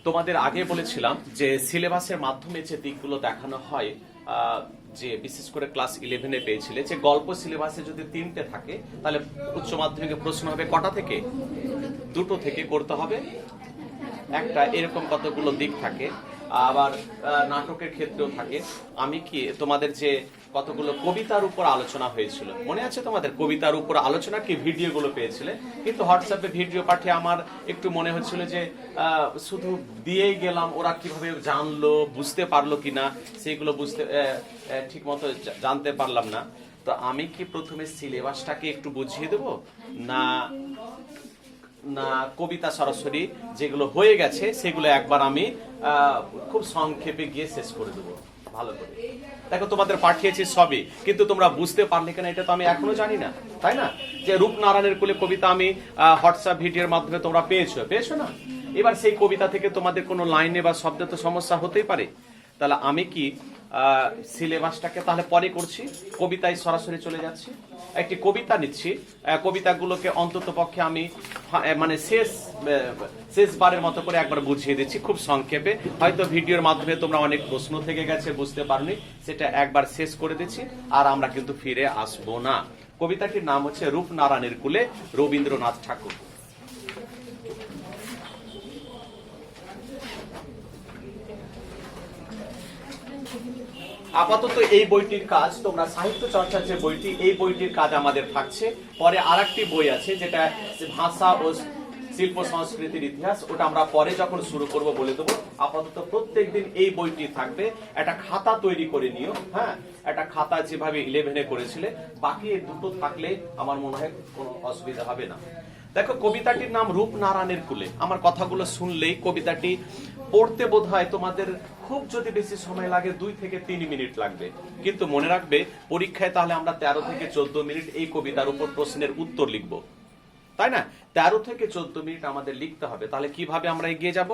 তোমাদের আগে বলেছিলাম যে সিলেবাসের মাধ্যমে যে দিকগুলো দেখানো হয়, যে বিশেষ করে ক্লাস 11-এ পেয়েছিলে যে গল্প সিলেবাসে যদি 3টে থাকে তাহলে উচ্চ মাধ্যমিকে প্রশ্ন হবে কটা থেকে? 2টো থেকে করতে হবে একটা, এরকম কতগুলো দিক থাকে। আবার নাটকের ক্ষেত্রেও থাকে। আমি কি তোমাদের যে কতগুলো কবিতার উপর আলোচনা হয়েছিল মনে আছে তোমাদের? কবিতার উপর আলোচনা কি ভিডিওগুলো পেয়েছিলে, কিন্তু হোয়াটসঅ্যাপে ভিডিও পাঠিয়ে আমার একটু মনে হচ্ছিল যে শুধু দিয়েই গেলাম, ওরা কিভাবে জানলো বুঝতে পারলো কিনা সেগুলো বুঝতে ঠিক মতো জানতে পারলাম না। তো আমি কি প্রথমে সিলেবাসটাকে একটু বুঝিয়ে দেবো, না না কবিতা সরাসরি যেগুলো হয়ে গেছে সেগুলো একবার আমি খুব সংক্ষেপে গিয়ে শেষ করে দেবো ভালো করে? দেখো তোমাদের পাঠিয়েছি সবই, কিন্তু তোমরা বুঝতে পারলে কিনা এটা তো আমি এখনো জানি না, তাই না? যে রূপনারায়ণের কোলে কবিতা আমি হোয়াটসঅ্যাপ ভিডিওর মাধ্যমে তোমরা পেয়েছো না? এবার সেই কবিতা থেকে তোমাদের কোনো লাইনে বা শব্দে তো সমস্যা হতেই পারে। তাহলে আমি কি সিলেবাসটাকে তাহলে পরে করছি, কবিতায় সরাসরি চলে যাচ্ছি। একটি কবিতা নিচ্ছি, কবিতাগুলোকে অন্তত পক্ষে আমি মানে শেষবারের মতো করে একবার বুঝিয়ে দিচ্ছি খুব সংক্ষেপে। হয়তো ভিডিওর মাধ্যমে তোমরা অনেক প্রশ্ন থেকে গেছে, বুঝতে পারোনি, সেটা একবার শেষ করে দিচ্ছি আর আমরা কিন্তু ফিরে আসবো না। কবিতাটির নাম হচ্ছে রূপনারায়ণের কুলে, রবীন্দ্রনাথ ঠাকুর। আপাতত এই বইটির কাজ, তোমরা সাহিত্য চর্চার যে বইটি, এই বইটির কাজ আমাদের থাকছে। পরে আরেকটি বই আছে যেটা ভাষা ও শিল্প সংস্কৃতির ইতিহাস, ওটা আমরা পরে যখন শুরু করব বলে দেবো। আপাতত প্রত্যেকদিন এই বইটি থাকবে। একটা খাতা তৈরি করে নিও, হ্যাঁ, একটা খাতা যেভাবে 11-এ করেছিলে, বাকি এই দুটো থাকলে আমার মনে হয় কোনো অসুবিধা হবে না। দেখো কবিতাটির নাম রূপনারায়ণের কুলে। আমার কথাগুলো শুনলেই কবিতাটি পড়তে বোধ হয় তোমাদের খুব যদি বেশি সময় লাগে 2 থেকে 3 মিনিট লাগবে, কিন্তু মনে রাখবে পরীক্ষায় তাহলে আমরা 13 থেকে 14 মিনিট এই কবিতার উপর প্রশ্নের উত্তর লিখব, তাই না? 13 থেকে 14 মিনিট আমাদের লিখতে হবে। তাহলে কিভাবে আমরা এগিয়ে যাব?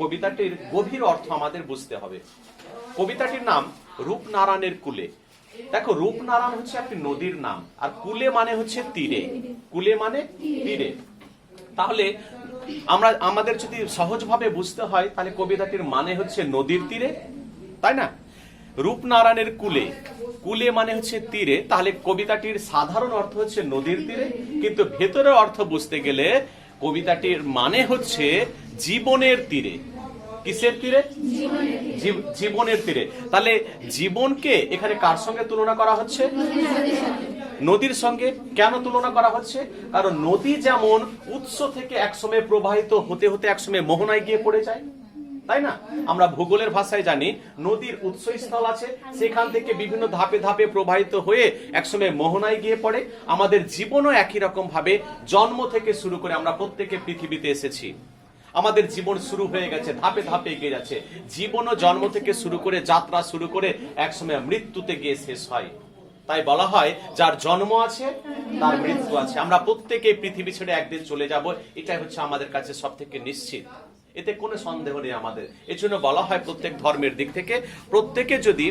কবিতাটির গভীর অর্থ আমাদের বুঝতে হবে। কবিতাটির নাম রূপনারায়ণের কুলে। দেখো রূপনারায়ণ হচ্ছে একটি নদীর নাম, আর কুলে মানে হচ্ছে তীরে। কুলে মানে তীরে। তাহলে আমাদের যদি সহজভাবে বুঝতে হয় তাহলে কবিতাটির মানে হচ্ছে নদীর তীরে, তাই না? রূপনারায়ণের কুলে, কুলে মানে হচ্ছে তীরে, তাহলে কবিতাটির সাধারণ অর্থ হচ্ছে নদীর তীরে, কিন্তু ভেতরের অর্থ বুঝতে গেলে কবিতাটির মানে হচ্ছে জীবনের তীরে। কিসের তীরে? জীবনের তীরে। তাহলে জীবনকে এখানে কার সঙ্গে তুলনা করা হচ্ছে? নদীর সঙ্গে। কেন তুলনা করা হচ্ছে? কারণ নদী যেমন উৎস থেকে একসময় প্রবাহিত হতে হতে একসময় মোহনায় গিয়ে পড়ে যায়, তাই না? আমরা ভূগোলের ভাষায় জানি নদীর উৎসস্থল আছে, সেখান থেকে বিভিন্ন ধাপে ধাপে প্রবাহিত হয়ে একসময় মোহনায় গিয়ে পড়ে। আমাদের জীবনও একই রকম ভাবে জন্ম থেকে শুরু করে আমরা প্রত্যেকে পৃথিবীতে এসেছি, আমাদের জীবন শুরু হয়ে গেছে, ধাপে ধাপে এগিয়ে যাচ্ছে। জীবনও জন্ম থেকে শুরু করে যাত্রা শুরু করে একসময় মৃত্যুতে গিয়ে শেষ হয়। তাই বলা হয় যার জন্ম আছে তার মৃত্যু আছে। আমরা প্রত্যেকে পৃথিবী ছেড়ে একদিন চলে যাব, এটাই হচ্ছে আমাদের কাছে সব থেকে নিশ্চিত, এতে কোনো সন্দেহ নেই আমাদের। এর জন্য বলা হয় প্রত্যেক ধর্মের দিক থেকে প্রত্যেকে যদি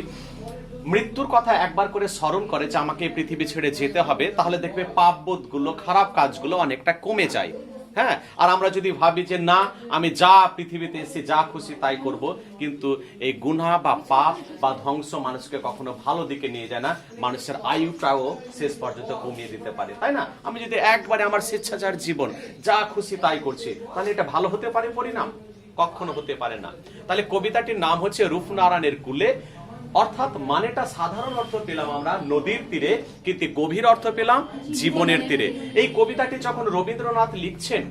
মৃত্যুর কথা একবার করে স্মরণ করে যে আমাকে পৃথিবী ছেড়ে যেতে হবে, তাহলে দেখবে পাপবোধ গুলো, খারাপ কাজগুলো অনেকটা কমে যায়। হ্যাঁ, আর আমরা যদি ভাবি যে না আমি যা পৃথিবীতে এসে যা খুশি তাই করব, কিন্তু এই গুনাহ বা পাপ বা ধ্বংস মানুষকে কখনো ভালো দিকে নিয়ে যায় না, মানুষের আয়ুটাও শেষ পর্যন্ত কমিয়ে দিতে পারে, তাই না? আমি যদি একবারে আমার স্বেচ্ছাচার জীবন যা খুশি তাই করছি, তাহলে এটা ভালো হতে পারে পরিণাম? কখনো হতে পারে না। তাহলে কবিতাটির নাম হচ্ছে রূপনারায়ণের কুলে, অর্থাৎ মানেটা সাধারণ অর্থ পেলাম আমরা নদীর তীরে, কিন্তু গভীর অর্থ পেলাম জীবনের তীরে। এই কবিতাটি যখন রবীন্দ্রনাথ লিখছেন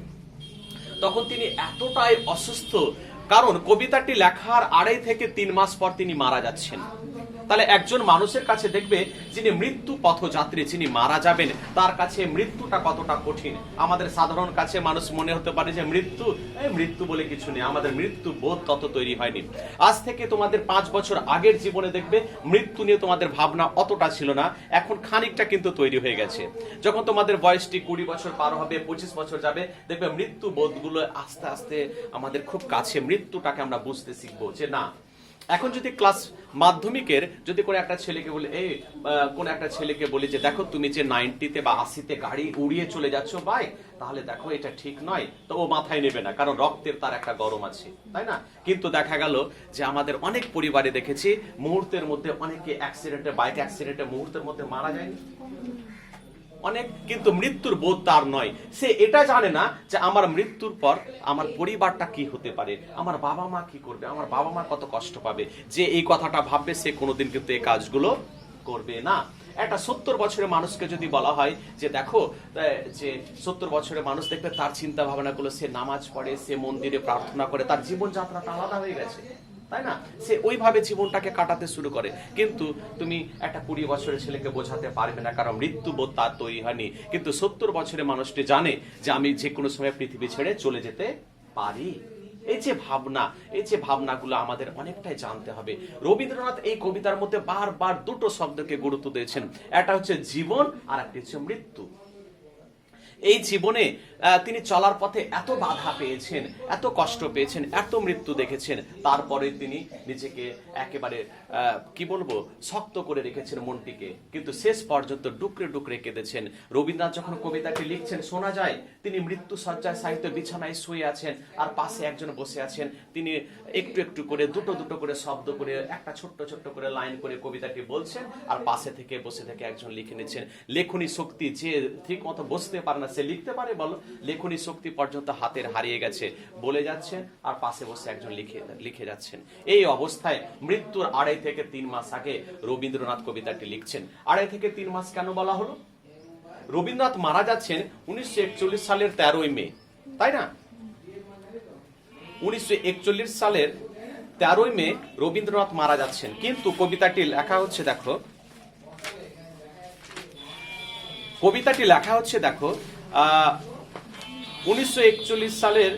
তখন তিনি এতটাই অসুস্থ, কারণ কবিতাটি লেখার 2.5 থেকে 3 মাস পর তিনি মারা যাচ্ছেন। তাহলে একজন মানুষের কাছে দেখবে যিনি মৃত্যু পথযাত্রী, যিনি মারা যাবেন, তার কাছে মৃত্যুটা কতটা কঠিন। আমাদের সাধারণ কাছে মানুষ মনে হতে পারে যে মৃত্যু বলে কিছু নেই, আমাদের মৃত্যু বোধ তত তৈরি হয়নি। আজ থেকে তোমাদের 5 বছর আগের জীবনে দেখবে মৃত্যু নিয়ে তোমাদের ভাবনা অতটা ছিল না, এখন খানিকটা কিন্তু তৈরি হয়ে গেছে। যখন তোমাদের বয়সটি 20 বছর পার হবে, 25 বছর যাবে, দেখবে মৃত্যু বোধগুলো আস্তে আস্তে আমাদের খুব কাছে, মৃত্যুটাকে আমরা বুঝতে শিখবো যে না এখন যদি ক্লাস মাধ্যমিকের যদি কোনো একটা ছেলেকে বলে কোন একটা ছেলেকে বলি যে দেখো তুমি যে 90-তে বা 80-তে গাড়ি উড়িয়ে চলে যাচ্ছ বাইক, তাহলে দেখো এটা ঠিক নয়, তো ও মাথায় নেবে না, কারণ রক্তের তার একটা গরম আছে, তাই না? কিন্তু দেখা গেল যে আমাদের অনেক পরিবারে দেখেছি মুহূর্তের মধ্যে অনেকে অ্যাক্সিডেন্টে, বাইক অ্যাক্সিডেন্টে মুহূর্তের মধ্যে মারা যায়নি অনেক, কিন্তু মৃত্যুর বোধ তার নয়। সে এটা জানে না যে আমার মৃত্যুর পর আমার পরিবারটা কি হতে পারে, আমার বাবা মা কি করবে, আমার বাবা মা কত কষ্ট পাবে। যে এই কথাটা ভাববে সে কোনোদিন কিন্তু এই কাজগুলো করবে না। একটা 70 বছরের মানুষকে যদি বলা হয় যে দেখো যে 70 বছরের মানুষ দেখবে তার চিন্তা ভাবনা গুলো, সে নামাজ পড়ে, সে মন্দিরে প্রার্থনা করে, তার জীবনযাত্রাটা আলাদা হয়ে গেছে, তাই না? সে ওইভাবে জীবনটাকে কাটাতে শুরু করে। কিন্তু তুমি একটা 20 বছরের ছেলেকে বোঝাতে পারবে না, কারণ মৃত্যুবোধ তার তৈরি হয়নি। কিন্তু 70 বছরের মানুষটি জানে যে আমি যে কোনো সময় পৃথিবী ছেড়ে চলে যেতে পারি। এই যে ভাবনাগুলো আমাদের অনেকটাই জানতে হবে। রবীন্দ্রনাথ এই কবিতার মধ্যে বারবার দুটো শব্দকে গুরুত্ব দিয়েছেন, একটা হচ্ছে জীবন আর একটা হচ্ছে মৃত্যু। এই জীবনে তিনি চলার পথে এত বাধা পেয়েছেন, এত কষ্ট পেয়েছেন, এত মৃত্যু দেখেছেন, তারপরে তিনি নিজেকে একেবারে কি বলবো শক্ত করে রেখেছেন মনটিকে, কিন্তু শেষ পর্যন্ত ডুকরে ডুকরে কেঁদেছেন। রবীন্দ্রনাথ যখন কবিতাটি লিখছেন শোনা যায় তিনি মৃত্যু শয্যায় সাহিত্য বিছানায় শুয়ে আছেন, আর পাশে একজন বসে আছেন। তিনি একটু একটু করে দুটো দুটো করে শব্দ করে একটা ছোট্ট ছোট্ট করে লাইন করে কবিতাটি বলছেন, আর পাশে থেকে বসে থেকে একজন লিখে নিচ্ছেন। লেখনী শক্তি, যে ঠিক মতো বসতে পারে না সে লিখতে পারে বলো? লেখনী শক্তি পর্যন্ত হাতের হারিয়ে গেছে, বলে যাচ্ছেন আর পাশে বসে একজন লিখে যাচ্ছেন। এই অবস্থায় মৃত্যুর 2.5 থেকে 3 মাস আগে রবীন্দ্রনাথ কবিতাটি লিখছেন। 2.5 থেকে 3 মাস কেন বলা হলো? রবীন্দ্রনাথ মারা যাচ্ছেন 1941 সালের 13ই মে, তাই না? 1941 সালের 13ই মে রবীন্দ্রনাথ মারা যাচ্ছেন, কিন্তু কবিতাটি লেখা হচ্ছে দেখো, দেখো 1941 সালের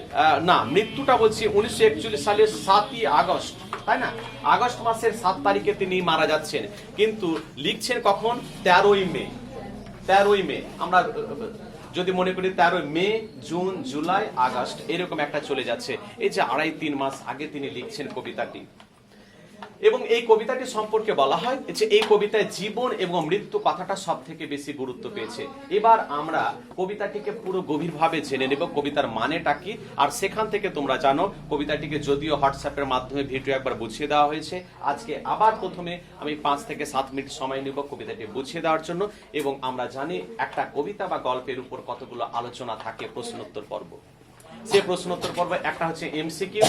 না, মৃত্যুটা বলছি 1941 সালের 7ই আগস্ট, তাই না? আগস্ট মাসের 7 তারিখে তিনি মারা যাচ্ছেন, কিন্তু লিখছেন কখন? 13ই মে। 13ই মে আমরা যদি মনে করি 13 মে, জুন, জুলাই, আগস্ট এরকম একটা চলে যাচ্ছে। এই যে 2.5-3 মাস আগে তিনি লিখছেন কবিতাটি। এবং এই কবিতাটি সম্পর্কে বলা হয় যে এই কবিতায় জীবন এবং মৃত্যু কথাটা সব থেকে বেশি গুরুত্ব পেয়েছে। এবার আমরা কবিতাটিকে পুরো গভীরভাবে জেনে নেব, কবিতার মানেটা কি। আর সেখান থেকে তোমরা জানো কবিতাটিকে যদিও হোয়াটসঅ্যাপের মাধ্যমে ভিডিও একবার বুঝিয়ে দেওয়া হয়েছে, আজকে আবার প্রথমে আমি 5 থেকে 7 মিনিট সময় নেব কবিতাটি বুঝিয়ে দেওয়ার জন্য। এবং আমরা জানি একটা কবিতা বা গল্পের উপর কতগুলো আলোচনা থাকে, প্রশ্নোত্তর পর্ব। সে প্রশ্নোত্তর পর্ব একটা হচ্ছে এমসিকিউ,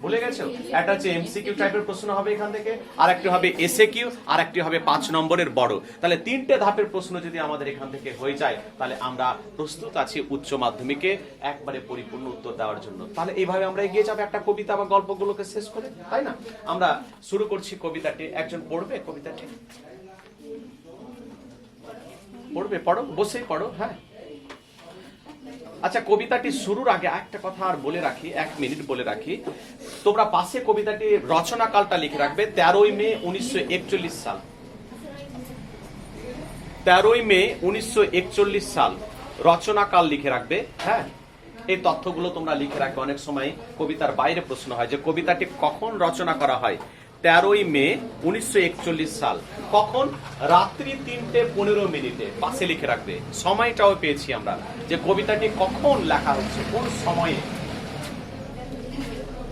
ভুলে গেছো? একটা হচ্ছে এমসিকিউ টাইপের প্রশ্ন হবে এখান থেকে, আর একটি হবে এসএকিউ, আর একটি হবে 5 নম্বরের বড়। তাহলে 3টে ধাপের প্রশ্ন যদি আমাদের এখান থেকে হয়ে যায়, তাহলে আমরা প্রস্তুত আছি উচ্চ মাধ্যমিকে একবারে পরিপূর্ণ উত্তর দেওয়ার জন্য। তাহলে এইভাবে আমরা এগিয়ে যাবো একটা কবিতা বা গল্পগুলোকে শেষ করে, তাই না? আমরা শুরু করছি কবিতাটি। একজন পড়বে কবিতাটি? পড়ো, বসেই পড়ো। হ্যাঁ, আচ্ছা, কবিতাটি শুরুর আগে একটা কথা আর বলে রাখি, 1 মিনিট বলে রাখি। তোমরা পাশে কবিতাটি রচনাকালটা লিখে রাখবে, 13ই মে 1941 সাল। 13ই মে 1941 সাল রচনাকাল লিখে রাখবে। হ্যাঁ, এই তথ্যগুলো তোমরা লিখে রাখবে। অনেক সময় কবিতার বাইরে প্রশ্ন হয় যে কবিতাটি কখন রচনা করা হয়। 13ই মে 1941 সাল। কখন? রাত্রি 3:15 পাশে লিখে রাখবে। সময়টাও পেয়েছি আমরা যে কবিতাটি কখন লেখা হচ্ছে, কোন সময়ে।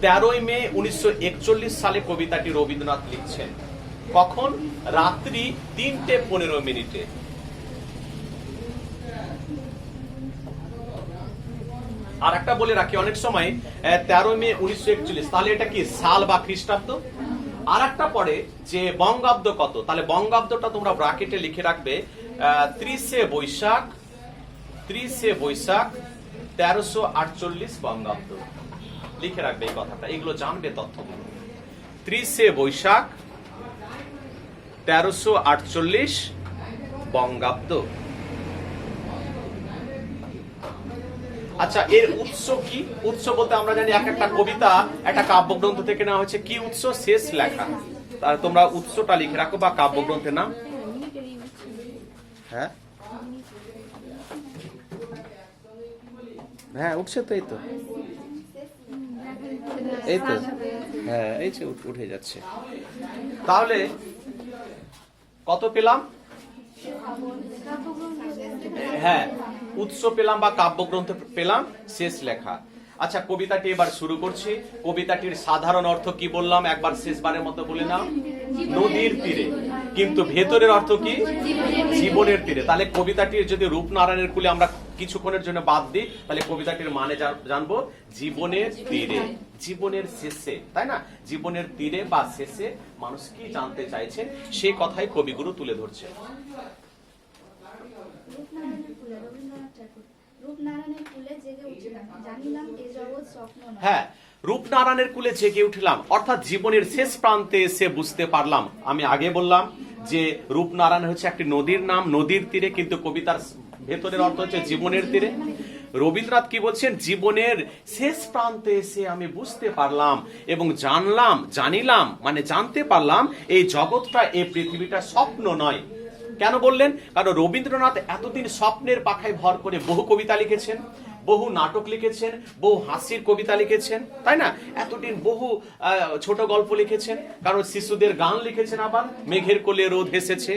13ই মে 1941 সালে কবিতাটি রবীন্দ্রনাথ লিখছেন। কখন? রাত্রি 3:15। আর একটা বলে রাখি, অনেক সময় 13ই মে 1941, তাহলে এটা কি সাল বা খ্রিস্টাব্দ? আর একটা পরে যে বঙ্গাব্দ কত, তাহলে বঙ্গাব্দটা তোমরা ব্র্যাকেটে লিখে রাখবে 30শে বৈশাখ 1348 বঙ্গাব্দ। লিখে রাখবে এই কথাটা, এগুলো জানবে তথ্যগুলো। 30শে বৈশাখ 1348 বঙ্গাব্দ। আচ্ছা, এর উৎস কি? উৎস বলতে আমরা জানি এক একটা কবিতা একটা কাব্যগ্রন্থ থেকে নেওয়া হয়েছে। কি উৎস? শেষ লেখা। তাহলে তোমরা উৎসটা লিখে রাখো বা কাব্যগ্রন্থের নাম। হ্যাঁ হ্যাঁ, উঠছে তো, এই তো হ্যাঁ, এই যে উঠে যাচ্ছে। তাহলে কত পেলাম? হ্যাঁ, উৎস পেলাম বা কাব্যগ্রন্থ পেলাম, শেষ লেখা। আচ্ছা, কবিতাটি এবার শুরু করছি। কবিতাটির সাধারণ অর্থ কি বললাম একবার শেষবারের মতো বলে নাও। নদীর তীরে, কিন্তু ভেতরের অর্থ কি? জীবনের তীরে। তাহলে কবিতাটির যদি রূপনারায়ণের কুলে আমরা কিছুক্ষণের জন্য বাদ দিই, তাহলে কবিতাটির মানে জানবো জীবনের তীরে, জীবনের শেষে, তাই না? জীবনের তীরে বা শেষে মানুষ কি জানতে চাইছে সেই কথাই কবিগুরু তুলে ধরছে। হ্যাঁ, রূপনারায়ণের কুলে জেগে উঠলাম, অর্থাৎ জীবনের শেষ প্রান্তে এসে বুঝতে পারলাম। আমি আগে বললাম যে রূপনারায়ণ হচ্ছে একটি নদীর নাম, নদীর তীরে, কিন্তু কবিতার ভেতরের অর্থ হচ্ছে জীবনের তীরে। রবীন্দ্রনাথ কি বলছেন? জীবনের শেষ প্রান্তে এসে আমি বুঝতে পারলাম এবং জানিলাম মানে জানতে পারলাম এই জগৎটা, এই পৃথিবীটা স্বপ্ন নয়। কেন বললেন? কারণ রবীন্দ্রনাথ এতদিন স্বপ্নের পাখায় ভর করে বহু কবিতা লিখেছেন, বহু নাটক লিখেছেন, বহু হাসির কবিতা লিখেছেন, তাই না? এতদিন বহু ছোট গল্প লিখেছেন, কারণ শিশুদের গান লিখেছেন, আবার মেঘের কোলে রোদ হেসেছে,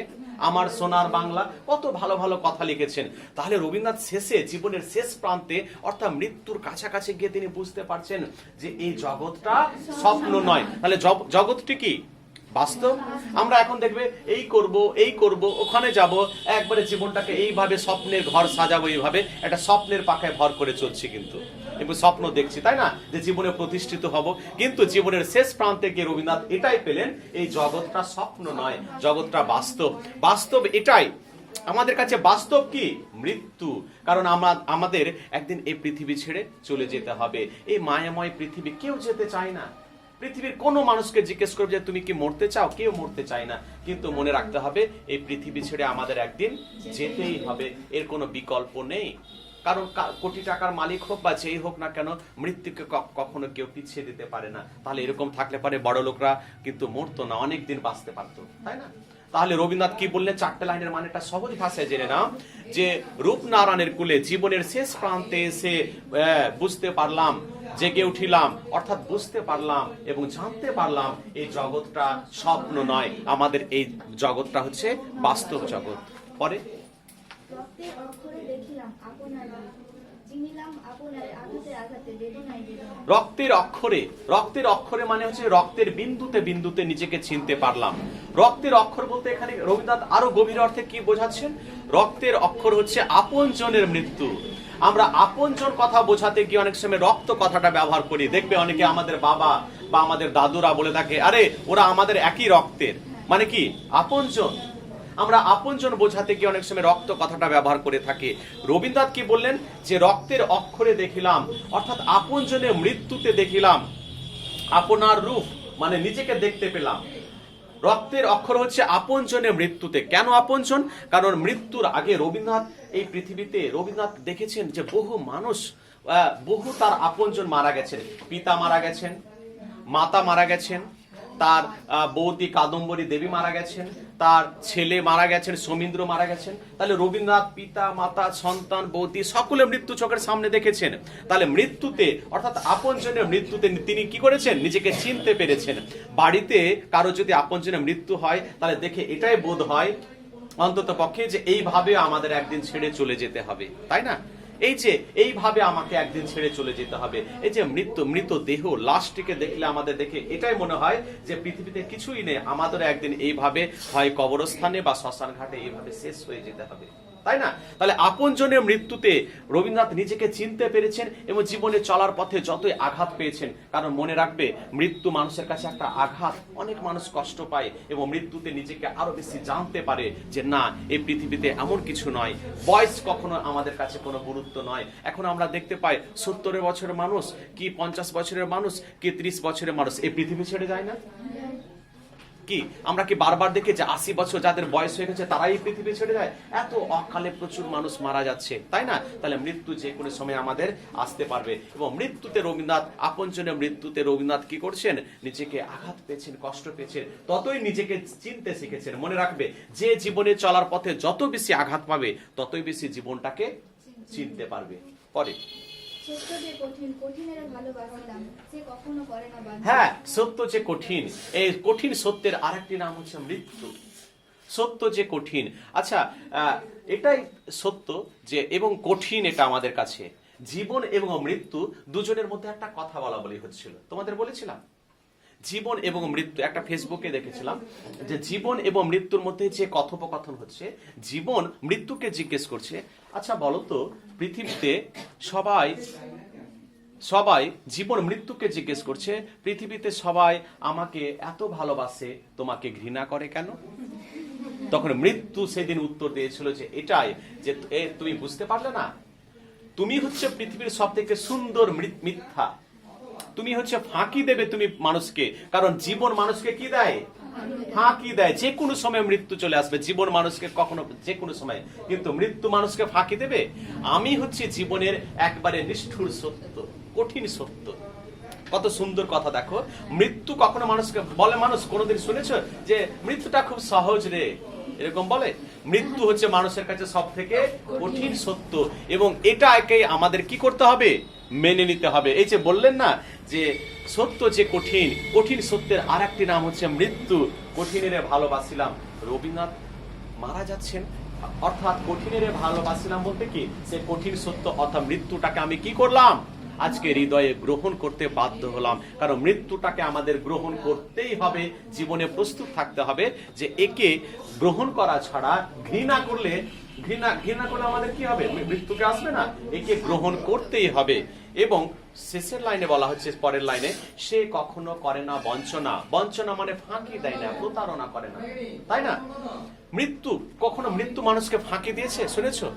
আমার সোনার বাংলা, কত ভালো ভালো কথা লিখেছেন। তাহলে রবীন্দ্রনাথ শেষে, জীবনের শেষ প্রান্তে, অর্থাৎ মৃত্যুর কাছাকাছি গিয়ে তিনি বুঝতে পারছেন যে এই জগৎটা স্বপ্ন নয়। তাহলে জগৎটি কি? বাস্তব। আমরা এখন দেখবে এই করব ওখানে যাব, একবারে জীবনটাকে এইভাবে স্বপ্নের ঘর সাজাবো, এইভাবে একটা স্বপ্নের পাখায় ভর করে চলছি, কিন্তু স্বপ্ন দেখছি, তাই না, যে জীবনে প্রতিষ্ঠিত হব। কিন্তু জীবনের শেষ প্রান্তে গিয়ে রবীন্দ্রনাথ এটাই পেলেন, এই জগৎটা স্বপ্ন নয়, জগৎটা বাস্তব। বাস্তব এটাই আমাদের কাছে। বাস্তব কি? মৃত্যু। কারণ আমাদের একদিন এই পৃথিবী ছেড়ে চলে যেতে হবে। এই মায়াময় পৃথিবী কেউ যেতে চায় না। পৃথিবীর কোনো মানুষকে জিজ্ঞেস করবে যে তুমি কি মরতে চাও, কেউ মরতে চায় না। কিন্তু মনে রাখতে হবে এই পৃথিবী ছেড়ে আমাদের একদিন যেতেই হবে, এর কোনো বিকল্প নেই। কারণ কোটি টাকার মালিক হোক বা যেই হোক না কেন, মৃত্যুকে কখনো কেউ পিছিয়ে দিতে পারে না। তাহলে এরকম থাকলে পারে বড় লোকরা কিন্তু মরতো না, অনেক দিন বাঁচতে পারতো, তাই না? তাহলে রবীন্দ্রনাথ কি বললেন? চারটে লাইনের মানেটা সহজ ভাষায় জেনে নাও, যে রূপনারায়ণের কুলে জীবনের শেষ প্রান্তে এসে বুঝতে পারলাম, জেগে উঠিলাম, অর্থাৎ বুঝতে পারলাম এবং জানতে পারলাম এই জগৎটা স্বপ্ন নয়, আমাদের এই জগৎটা হচ্ছে বাস্তব জগৎ। পরে রক্তের অক্ষরে, রক্তের অক্ষরে মানে হচ্ছে রক্তের বিন্দুতে বিন্দুতে নিজেকে চিনতে পারলাম। রক্তের অক্ষর বলতে এখানে রবীন্দ্রনাথ আরো গভীর অর্থে কি বোঝাচ্ছেন? রক্তের অক্ষর হচ্ছে আপনজনের মৃত্যু। আমরা আপনজন কথা বোঝাতে গিয়ে অনেক সময় রক্ত কথাটা ব্যবহার করি। দেখবে অনেকে আমাদের বাবা বা আমাদের দাদুরা বলে থাকে, আরে ওরা আমাদের একই রক্তের, মানে কি? আপনজন। আমরা আপনজন বোঝাতে গিয়ে অনেক সময় রক্ত কথাটা ব্যবহার করে থাকি। রবীন্দ্রনাথ কি বললেন? যে রক্তের অক্ষরে দেখিলাম, অর্থাৎ আপনজনের মৃত্যুতে দেখিলাম আপনার রূপ, মানে নিজেকে দেখতে পেলাম। রক্তের অক্ষর হচ্ছে আপনজনের মৃত্যুতে। কেন আপনজন? কারণ মৃত্যুর আগে রবীন্দ্রনাথ এই পৃথিবীতে রবীন্দ্রনাথ দেখেছেন যে বহু মানুষ, বহু তার আপনজন মারা গেছেন। পিতা মারা গেছেন, মাতা মারা গেছেন, তার বৌদি কাদম্বরী দেবী মারা গেছেন, তার ছেলে মারা গেছেন, সমীন্দ্র মারা গেছেন। তাহলে রবীন্দ্রনাথ পিতা মাতা সন্তান বৌদি সকলে মৃত্যু চোখের সামনে দেখেছেন। তাহলে মৃত্যুতে, অর্থাৎ আপনজনের মৃত্যুতে তিনি কি করেছেন? নিজেকে চিনতে পেরেছেন। বাড়িতে কারো যদি আপনজনের মৃত্যু হয়, তাহলে দেখে এটাই বোধ হয় অন্তত পক্ষে যে এইভাবে আমাদের একদিন ছেড়ে চলে যেতে হবে, তাই না? এই যে এইভাবে আমাকে একদিন ছেড়ে চলে যেতে হবে, এই যে মৃত দেহ, লাশটিকে দেখলে আমাদের দেখে এটাই মনে হয় যে পৃথিবীতে কিছুই নেই, আমাদের একদিন এইভাবে হয় কবরস্থানে বা শ্মশান ঘাটে এইভাবে শেষ হয়ে যেতে হবে, তাই না? তাহলে আপনজনের মৃত্যুতে রবীন্দ্রনাথ নিজেকে চিনতে পেরেছেন এবং জীবনে চলার পথে যতই আঘাত পেয়েছেন, কারণ মনে রাখবে মৃত্যু মানুষের কাছে একটা আঘাত, অনেক মানুষ কষ্ট পায় এবং মৃত্যুতে নিজেকে আরো বেশি জানতে পারে যে না, এই পৃথিবীতে এমন কিছু নয়, বয়স কখনো আমাদের কাছে কোনো গুরুত্ব নয়। এখন আমরা দেখতে পাই 70 বছরের মানুষ কি 50 বছরের মানুষ কি 30 বছরের মানুষ এই পৃথিবী ছেড়ে যায় না কি? আমরা কি বারবার দেখি যে 80 বছর যাদের বয়স হয়ে গেছে তারাই এই পৃথিবী ছেড়ে যায়? এত অকালে প্রচুর মানুষ মারা যাচ্ছে, তাই না? তাহলে মৃত্যু যে কোনো সময় আমাদের আসতে পারবে এবং মৃত্যুতে রবীন্দ্রনাথ, আপনজনের মৃত্যুতে রবীন্দ্রনাথ কি করছেন? নিজেকে আঘাত পেয়েছেন, কষ্ট পেয়েছেন, ততই নিজেকে চিনতে শিখেছেন। মনে রাখবে, যে জীবনে চলার পথে যত বেশি আঘাত পাবে ততই বেশি জীবনটাকে চিনতে পারবে। পরে সত্য যে কঠিন, কঠিনের ভালোবাসিলাম, সে কখনো করে না বাধ্য। হ্যাঁ, সত্য যে কঠিন, এই কঠিন সত্যের আরেকটি নাম হচ্ছে মৃত্যু। সত্য যে কঠিন, আচ্ছা এটাই সত্য যে এবং কঠিন এটা আমাদের কাছে। জীবন এবং মৃত্যু দুজনের মধ্যে একটা কথা বলা বলি হচ্ছিল, তোমাদের বলেছিলাম জীবন এবং মৃত্যু। একটা ফেসবুকে দেখেছিলাম যে জীবন এবং মৃত্যুর মধ্যে যে কথোপকথন হচ্ছে, জীবন মৃত্যুকে জিজ্ঞেস করছে, আচ্ছা বলো তো পৃথিবীতে সবাই জীবন মৃত্যুকে জিজ্ঞেস করছে, পৃথিবীতে সবাই আমাকে এত ভালোবাসে, তোমাকে ঘৃণা করে কেন? তখন মৃত্যু সেদিন উত্তর দিয়েছিল যে এটাই, যে তুমি বুঝতে পারলে না, তুমি হচ্ছে পৃথিবীর সব থেকে সুন্দর মিথ্যা, তুমি হচ্ছে ফাঁকি দেবে তুমি মানুষকে, কারণ জীবন মানুষকে কি দেয়? ফাঁকি দেয়। যে কোনো সময় মৃত্যু চলে আসবে, জীবন মানুষকে কখনো যে কোনো সময়, কিন্তু মৃত্যু মানুষকে ফাঁকি দেবে। আমি হচ্ছে জীবনের একবারে নিষ্ঠুর সত্য, কঠিন সত্য। কত সুন্দর কথা দেখো, মৃত্যু কখনো মানুষকে বলে, মানুষ কোনোদিন শুনেছ যে মৃত্যুটা খুব সহজ রে, এরকম বলে? মৃত্যু হচ্ছে মানুষের কাছে সব থেকে কঠিন সত্য, এবং এটাকে আমাদের কি করতে হবে? মেনে নিতে হবে। এই যে বললেন না যে সত্য যে কঠিন, কঠিন সত্যের আর একটি নাম হচ্ছে মৃত্যু। কঠিনের ভালোবাসিলাম, রবীন্দ্রনাথ মারা যাচ্ছেন, অর্থাৎ কঠিনের ভালোবাসিলাম বলতে কি, সে কঠিন সত্য অর্থাৎ মৃত্যুটাকে আমি কি করলাম? আজকে হৃদয়ে গ্রহণ করতে বাধ্য হলাম, কারণ মৃত্যুটাকে আমাদের গ্রহণ করতেই হবে, জীবনে প্রস্তুত থাকতে হবে যে একে গ্রহণ করা ছাড়া ঘৃণা করলে আমাদের কি হবে? মৃত্যুকে আসবে না, একে গ্রহণ করতেই হবে। এবং শেষের লাইনে বলা হচ্ছে, পরের লাইনে, সে কখনো করে না বঞ্চনা। বঞ্চনা মানে ফাঁকি দেয় না, প্রতারণা করে না, তাই না? মৃত্যু কখনো মৃত্যু মানুষকে ফাঁকি দিয়েছে শুনেছো?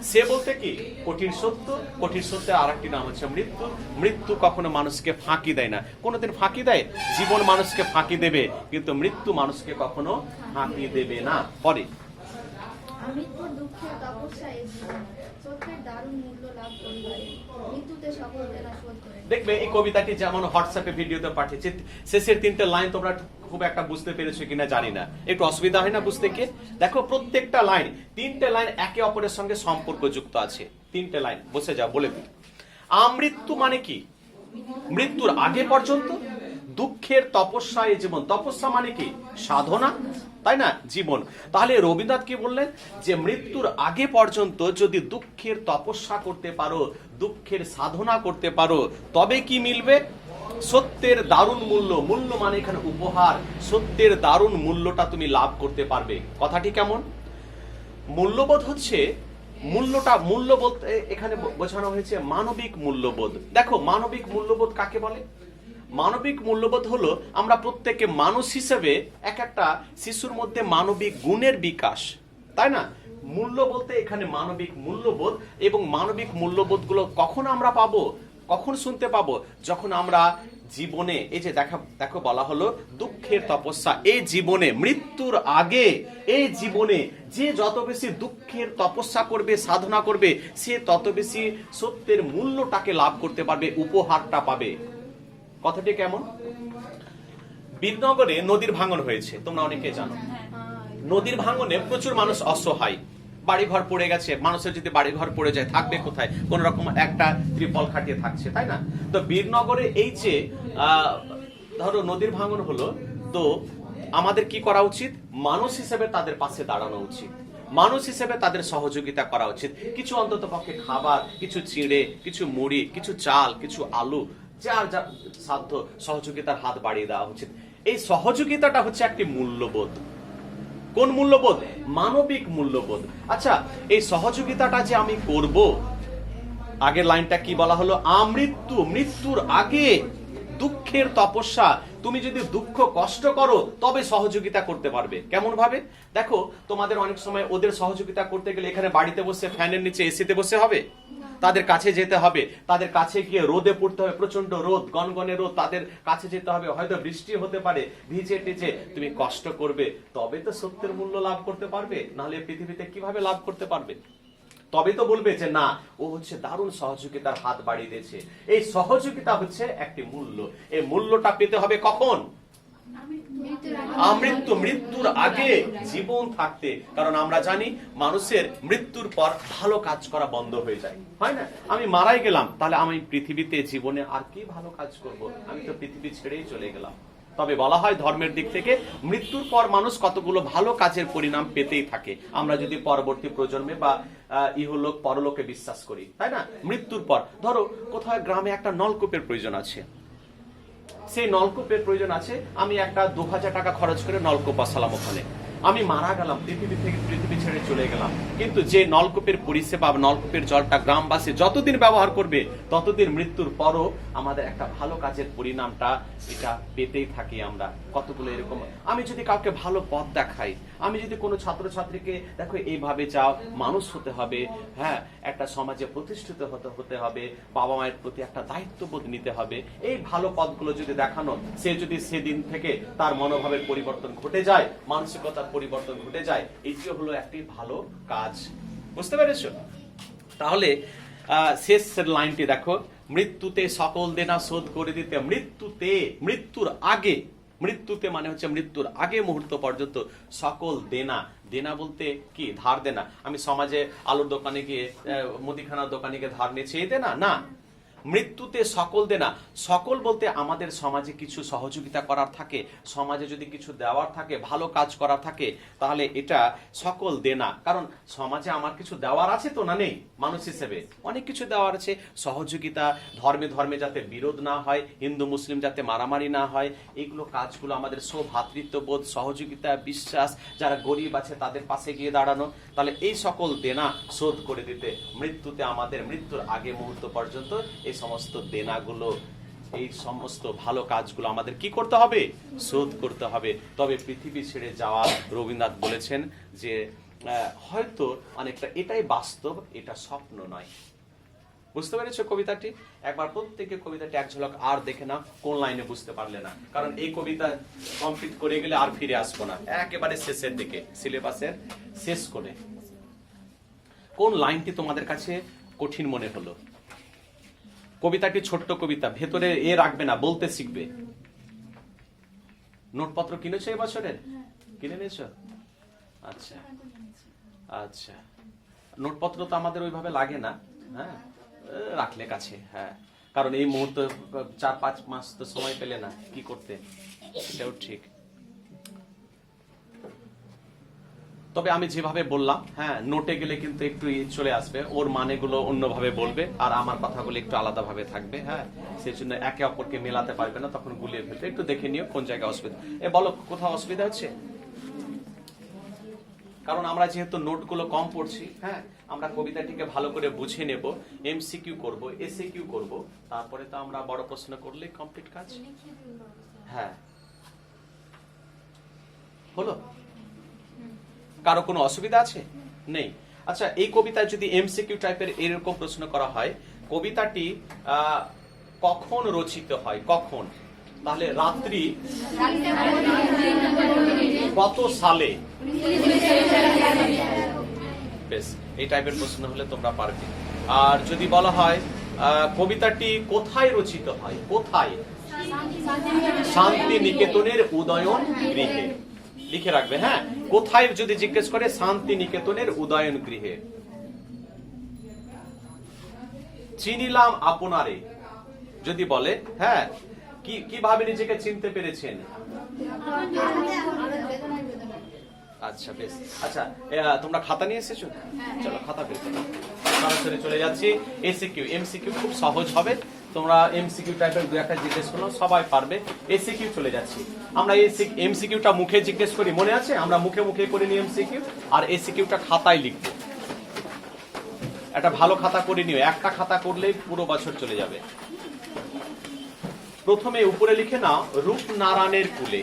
সে বলতে কি কঠিন সত্য, কঠিন সত্যের আর একটি নাম হচ্ছে মৃত্যু। মৃত্যু কখনো মানুষকে ফাঁকি দেয় না। কোনোদিন ফাঁকি দেয়? জীবন মানুষকে ফাঁকি দেবে, কিন্তু মৃত্যু মানুষকে কখনো ফাঁকি দেবে না। পরে মৃত্যুর দুঃখের তপস্যায় জীবন, সত্যের দারুণ মূল্য লাভ করিবারে, মৃত্যুতে সকল বেলা শোধ করে। দেখবে এই কবিতাটি যেমন হোয়াটসঅ্যাপে ভিডিওতে পাঠিয়েছে, শেষের 3টে লাইন তোমরা খুব একটা বুঝতে পেরেছো কিনা জানি না, একটু অসুবিধা হয় না বুঝতে? কি দেখো, প্রত্যেকটা লাইন, 3টে লাইন একে অপরের সঙ্গে সম্পর্কযুক্ত আছে। 3টে লাইন বসে যাও, বলে দিই। আমৃত্যু মানে কি? মৃত্যুর আগে পর্যন্ত দুঃখের তপস্যায় জীবন। তপস্যা মানে কি? সাধনা, তাই না? জীবন। তাহলে রবীন্দ্রনাথ কি বললেন? যে মৃত্যুর আগে পর্যন্ত যদি দুঃখের তপস্যা করতে পারো, দুঃখের সাধনা করতে পারো, তবে কি মিলবে? সত্যের দারুণ মূল্য। মূল্য মানে এখানে উপহার। সত্যের দারুণ মূল্যটা তুমি লাভ করতে পারবে। কথাটি কেমন? মূল্যবোধ হচ্ছে, মূল্য বলতে এখানে বোঝানো হয়েছে মানবিক মূল্যবোধ। দেখো, মানবিক মূল্যবোধ কাকে বলে? মানবিক মূল্যবোধ হলো আমরা প্রত্যেকে মানুষ হিসেবে এক একটা শিশুর মধ্যে মানবিক গুণের বিকাশ, তাই না? মূল্য বলতে এখানে মানবিক মূল্যবোধ। এবং মানবিক মূল্যবোধগুলো কখন আমরা পাবো, কখন শুনতে পাবো? যখন আমরা জীবনে, এই যে দেখো বলা হলো দুঃখের তপস্যা, এই জীবনে মৃত্যুর আগে, এই জীবনে যে যত বেশি দুঃখের তপস্যা করবে, সাধনা করবে, সে তত বেশি সত্যের মূল্যটাকে লাভ করতে পারবে, উপহারটা পাবে। কথাটি কেমন? বীরনগরে নদীর ভাঙন হয়েছে, তোমরা অনেকে জানো। নদীর ভাঙনে প্রচুর মানুষ অসহায়, বাড়িঘর পড়ে গেছে। মানুষের যদি বাড়িঘর পড়ে যায়, থাকবে কোথায়? কোন রকম একটা ত্রিপল খাটিয়ে থাকছে, তাই না? তো বীরনগরে এই যে ধরো নদীর ভাঙন হলো, তো আমাদের কি করা উচিত? মানুষ হিসেবে তাদের পাশে দাঁড়ানো উচিত, মানুষ হিসেবে তাদের সহযোগিতা করা উচিত। কিছু অন্তত পক্ষে খাবার, কিছু চিড়ে, কিছু মুড়ি, কিছু চাল, কিছু আলু, যার যার সাধ্য সহযোগিতার হাত বাড়িয়ে দেওয়া উচিত। এই সহযোগিতাটা হচ্ছে একটি মূল্যবোধ। কোন মূল্যবোধ? মানবিক মূল্যবোধ। আচ্ছা, এই সহযোগিতাটা যে আমি করব, আগের লাইনটা কি বলা হলো? আমৃত্যু, মৃত্যুর আগে দুঃখের তপস্যা। তুমি যদি দুঃখ কষ্ট করো তবে সহযোগিতা করতে পারবে। কেমন ভাবে? দেখো, তোমাদের অনেক সময় ওদের সহযোগিতা করতে গেলে এখানে বাড়িতে বসে ফ্যানের নিচে এসিতে বসে হবে? তাদের কাছে যেতে হবে, তাদের কাছে গিয়ে রোদে পড়তে হবে, প্রচন্ড রোদ, গনগনে রোদ, তাদের কাছে যেতে হবে, হয়তো বৃষ্টি হতে পারে, ভিজে টিজে তুমি কষ্ট করবে, তবে তো সত্যের মূল্য লাভ করতে পারবে। নাহলে পৃথিবীতে কিভাবে লাভ করতে পারবে? তবে তো বলবে যে না, ও হচ্ছে দারুণ সহযোগিতার হাত বাড়িয়ে দিয়েছে। এই সহযোগিতা হচ্ছে একটি মূল্য। এই মূল্যটা পেতে হবে কখন? মৃত্যুর আগে জীবন থাকতে, কারণ আমরা জানি মানুষের মৃত্যুর পর ভালো কাজ করা বন্ধ হয়ে যায়, হয় না? আমি মারাই গেলাম, তাহলে আমি পৃথিবীতে জীবনে আর কি ভালো কাজ করব? আমি তো পৃথিবী ছেড়েই চলে গেলাম। তবে বলা হয় ধর্মের দিক থেকে মৃত্যুর পর মানুষ কতগুলো ভালো কাজের পরিণাম পেতেই থাকে, আমরা যদি পরবর্তী প্রজন্মে বা ইহলোক পরলোকে বিশ্বাস করি, তাই না? মৃত্যুর পর ধরো কোথাও গ্রামে একটা নলকূপের প্রয়োজন আছে, সেই নলকূপের প্রয়োজন আছে, আমি একটা 2000 টাকা খরচ করে নলকূপ বসালাম ওখানে, আমি মারা গেলাম, পৃথিবী ছেড়ে চলে গেলাম, কিন্তু যে নলকূপের পরিষেবা, নলকূপের জলটা গ্রামবাসী যতদিন ব্যবহার করবে ততদিন মৃত্যুর পরও আমাদের একটা ভালো কাজের পরিণামটা এটা পেতেই থাকি আমরা। কতগুলো এরকম, আমি যদি কাউকে ভালো পথ দেখাই, আমি যদি কোনো ছাত্রছাত্রীকে দেখো এইভাবে যাও, মানুষ হতে হবে, হ্যাঁ, একটা সমাজে প্রতিষ্ঠিত হতে হবে, বাবা মায়ের প্রতি একটা দায়িত্ববোধ নিতে হবে, এই ভালো পথগুলো যদি দেখানো, সে যদি সেদিন থেকে তার মনোভাবের পরিবর্তন ঘটে যায়, মানসিকতার পরিবর্তন ঘটে যায়, এটিও হলো একটি ভালো কাজ। বুঝতে পেরেছো? তাহলে শেষ লাইনটি দেখো, মৃত্যুতে সকল দেনা শোধ করে দিতে, মৃত্যুতে মানে হচ্ছে মৃত্যুর আগে মুহূর্ত পর্যন্ত সকল দেনা বলতে কি? ধার দেনা। আমি সমাজে আলুর দোকানে গিয়ে, মুদিখানার দোকানে গিয়ে ধার নিয়ে চেয়ে দেনা না, মৃত্যুতে সকল দেনা। সকল বলতে আমাদের সমাজে কিছু সহযোগিতা করার থাকে, সমাজে যদি কিছু দেওয়ার থাকে, ভালো কাজ করার থাকে, তাহলে এটা সকল দেনা। কারণ সমাজে আমার কিছু দেওয়ার আছে তো, না নেই? মানুষ হিসেবে অনেক কিছু দেওয়ার আছে, সহযোগিতা, ধর্মে যাতে বিরোধ না হয়, হিন্দু মুসলিম যাতে মারামারি না হয়, এইগুলো কাজগুলো আমাদের সৌভ্রাতৃত্ববোধ, সহযোগিতা, বিশ্বাস, যারা গরিব আছে তাদের পাশে গিয়ে দাঁড়ানো, তাহলে এই সকল দেনা শোধ করে দিতে মৃত্যুতে, আমাদের মৃত্যুর আগে মুহূর্ত পর্যন্ত এই সমস্ত দেনাগুলো, এই সমস্ত ভালো কাজগুলো আমাদের কি করতে হবে? শোধ করতে হবে। তবে পৃথিবী ছেড়ে যাওয়া, রবীন্দ্রনাথ বলেছেন যে হয়তো অনেকটা এটাই বাস্তব, এটা স্বপ্ন নয়। বুঝতে পেরেছো কবিতাটি? একবার প্রত্যেকে কবিতাটি এক ঝলক আর দেখে না, কোন লাইনে বুঝতে পারলে না, কারণ এই কবিতা কমপ্লিট করে গেলে আর ফিরে আসবো না, একেবারে শেষের দিকে, সিলেবাসের শেষ করে। কোন লাইনটি তোমাদের কাছে কঠিন মনে হলো? কবিতাটি ছোট্ট কবিতা, ভেতরে এ রাখবে না, বলতে শিখবে। নোটপত্র কিনেছো এবছরের? কিনে নিয়েছো? আচ্ছা আচ্ছা, নোটপত্র তো আমাদের ওইভাবে লাগে না, হ্যাঁ, রাখলে কাছে, হ্যাঁ, কারণ এই মুহূর্তে 4-5 মাস তো সময় পেলে না কি করতে, এটাও ঠিক। তবে আমি যেভাবে বললাম, হ্যাঁ, নোটে গেলে কিন্তু একটু চলে আসবে, ওর মানেগুলো অন্যভাবে বলবে, আর আমার কথাগুলো একটু আলাদাভাবে থাকবে, হ্যাঁ, সেই জন্য একে অপরকে মেলাতে পারবে না, তখন গুলিয়ে ফেলবে। একটু দেখে নিও কোন জায়গায় অসুবিধা। বলো কোথাও অসুবিধা হচ্ছে? কারণ আমরা যেহেতু নোটগুলো কম পড়ছি, হ্যাঁ, আমরা কবিতাটিকে ভালো করে বুঝে নেব, এমসিকিউ করব, এসএকিউ করব, তারপরে তো আমরা বড় প্রশ্ন করলে কমপ্লিট কাজ। হ্যাঁ, হলো? কারো কোনো অসুবিধা আছে? নেই? আচ্ছা, এই কবিতায় যদি এমসিকিউ টাইপের এরকম প্রশ্ন করা হয়, কবিতাটি কখন রচিত হয়, কখন? তাহলে রাত্রি কত সালে? বেশ, এই টাইপের প্রশ্ন হলে তোমরা পারবে। আর যদি বলা হয় কবিতাটি কোথায় রচিত হয়, কোথায়? শান্তি নিকেতনের উদয়ন গৃহে, লিখে রাখবে, হ্যাঁ, কোথায় যদি জিজ্ঞেস করে, শান্তি নিকেতনের উদয়ন গৃহে। চিনিলাম আপনারে যদি বলে, হ্যাঁ, কিভাবে নিজেকে চিনতে পেরেছেন? আচ্ছা, বেশ। আচ্ছা, তোমরা খাতা নিয়ে এসেছো? চলো খাতা বের করো, সরাসরি চলে যাচ্ছি এসিকিউ। এমসিকিউ খুব সহজ হবে, তোমরা এমসিকিউ টাইপের দু একটা জিজ্ঞেস করো, সবাই পারবে। এসিকিউ চলে যাচ্ছি আমরা। এমসিকিউটা মুখে জিজ্ঞেস করি, মনে আছে? আমরা মুখে মুখে করে নিই এমসিকিউ, আর এসিকিউটা খাতায় লিখবো। একটা ভালো খাতা করে নিও, একটা খাতা করলেই পুরো বছর চলে যাবে। প্রথমে উপরে লিখে নাও, রূপনারায়ণের কুলে।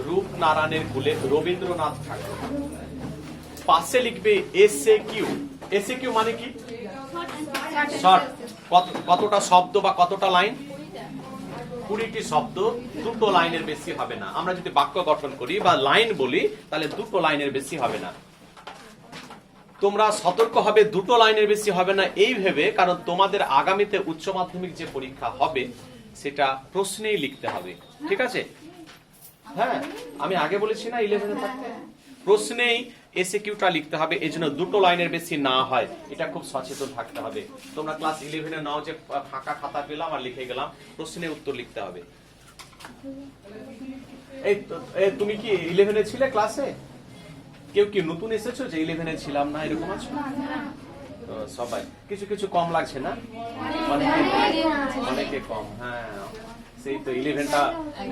রূপনারায়ণের কুলে, রবীন্দ্রনাথ ঠাকুর। পাশে লিখবে এসএকিউ। এসএকিউ মানে কি? শর্ট। কতটা শব্দ বা কতটা লাইন? 20টি শব্দ দুটো লাইনের বেশি হবে না। আমরা যদি বাক্য গঠন করি বা লাইন বলি তাহলে দুটো লাইনের বেশি হবে না। তোমরা সতর্ক হবে, দুটো লাইনের বেশি হবে না এই ভেবে, কারণ তোমাদের আগামীতে উচ্চ মাধ্যমিক যে পরীক্ষা হবে সেটা প্রশ্নেই লিখতে হবে, ঠিক আছে? হ্যাঁ, আমি আগে বলেছি না 11-এ থাকতে প্রশ্নেই এসএকিউটা লিখতে হবে, এই জন্য দুটো লাইনের বেশি না হয় এটা খুব সচেতন থাকতে হবে। তোমরা ক্লাস 11-এ নাও যে ফাঁকা খাতা পেলাম আর লিখে গেলাম, প্রশ্নের উত্তর লিখতে হবে। এই তুমি কি 11-এ ছিলে ক্লাসে? কেউ কি নতুন এসেছো যে 11-এ ছিলাম না এরকম আছো? সবাই কিছু কিছু কম লাগছে না? অনেকে কম। হ্যাঁ, সেই তো 11টা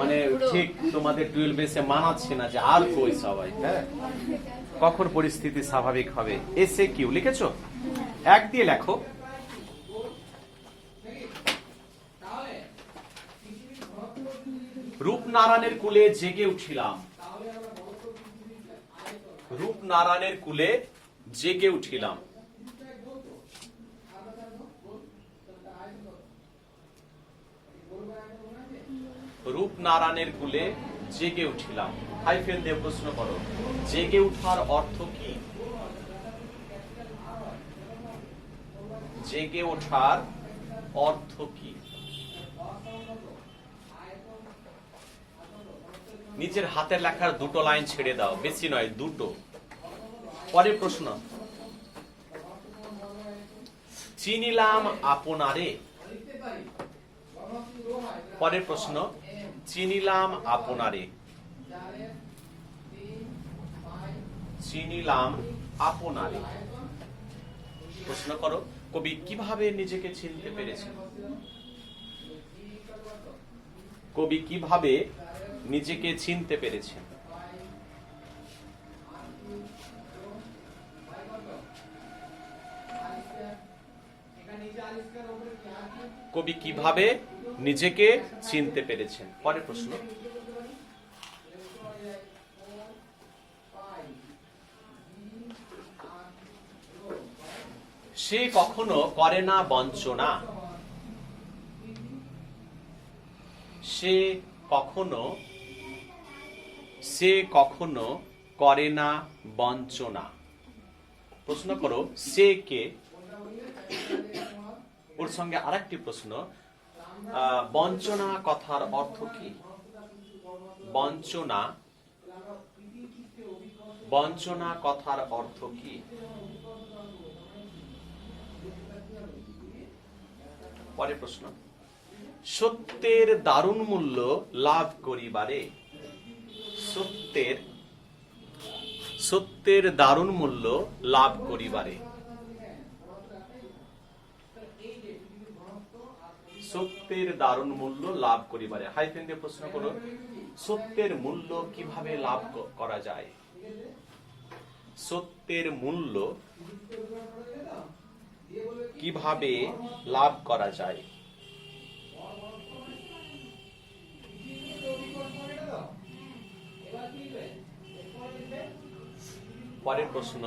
মানে ঠিক তোমাদের 12 এসে মানাচ্ছে না যে আর কই সবাই। হ্যাঁ, কখন পরিস্থিতি স্বাভাবিক হবে? এসে কিউ লিখেছো? 1 দিয়ে লেখো। রূপনারায়ণের কুলে জেগে উঠিলাম। রূপনারায়ণের কুলে জেগে উঠিলাম। রূপনারায়ণের কুলে জেগে উঠিলাম। হাইফেন দিয়ে প্রশ্ন করো, জেগে উঠার অর্থ কি? জেগে ওঠার অর্থ কি? নিজের হাতের লেখার দুটো লাইন ছেড়ে দাও, বেশি নয়, দুটো। পরের প্রশ্ন, চিনিলাম আপনারে। পরের প্রশ্ন, চিনিলাম আপনারে। চিনিলাম আপনারে। প্রশ্ন করো, কবি কিভাবে নিজেকে চিনতে পেরেছেন? কবি কিভাবে নিজেকে চিনতে পেরেছেন? কবি কিভাবে নিজেকে চিনতে পেরেছেন? পরের প্রশ্ন, সে কখনো করে না বঞ্চনা। সে কখনো করে না বঞ্চনা। প্রশ্ন করো, সে কে? ওর সঙ্গে আরেকটি প্রশ্ন, বঞ্চনা কথার অর্থ কি? বঞ্চনা, বঞ্চনা কথার অর্থ কি? পরের প্রশ্ন, সত্যের দারুণ মূল্য লাভ করিবারে। সত্যের দারুণ মূল্য লাভ করিবারে। সত্যের দারুণ মূল্য লাভ করিবারে। হাইফেন দিয়ে প্রশ্ন করো, সত্যের মূল্য কিভাবে লাভ করা যায়? সত্যের মূল্য কিভাবে লাভ করা যায়? পরের প্রশ্ন,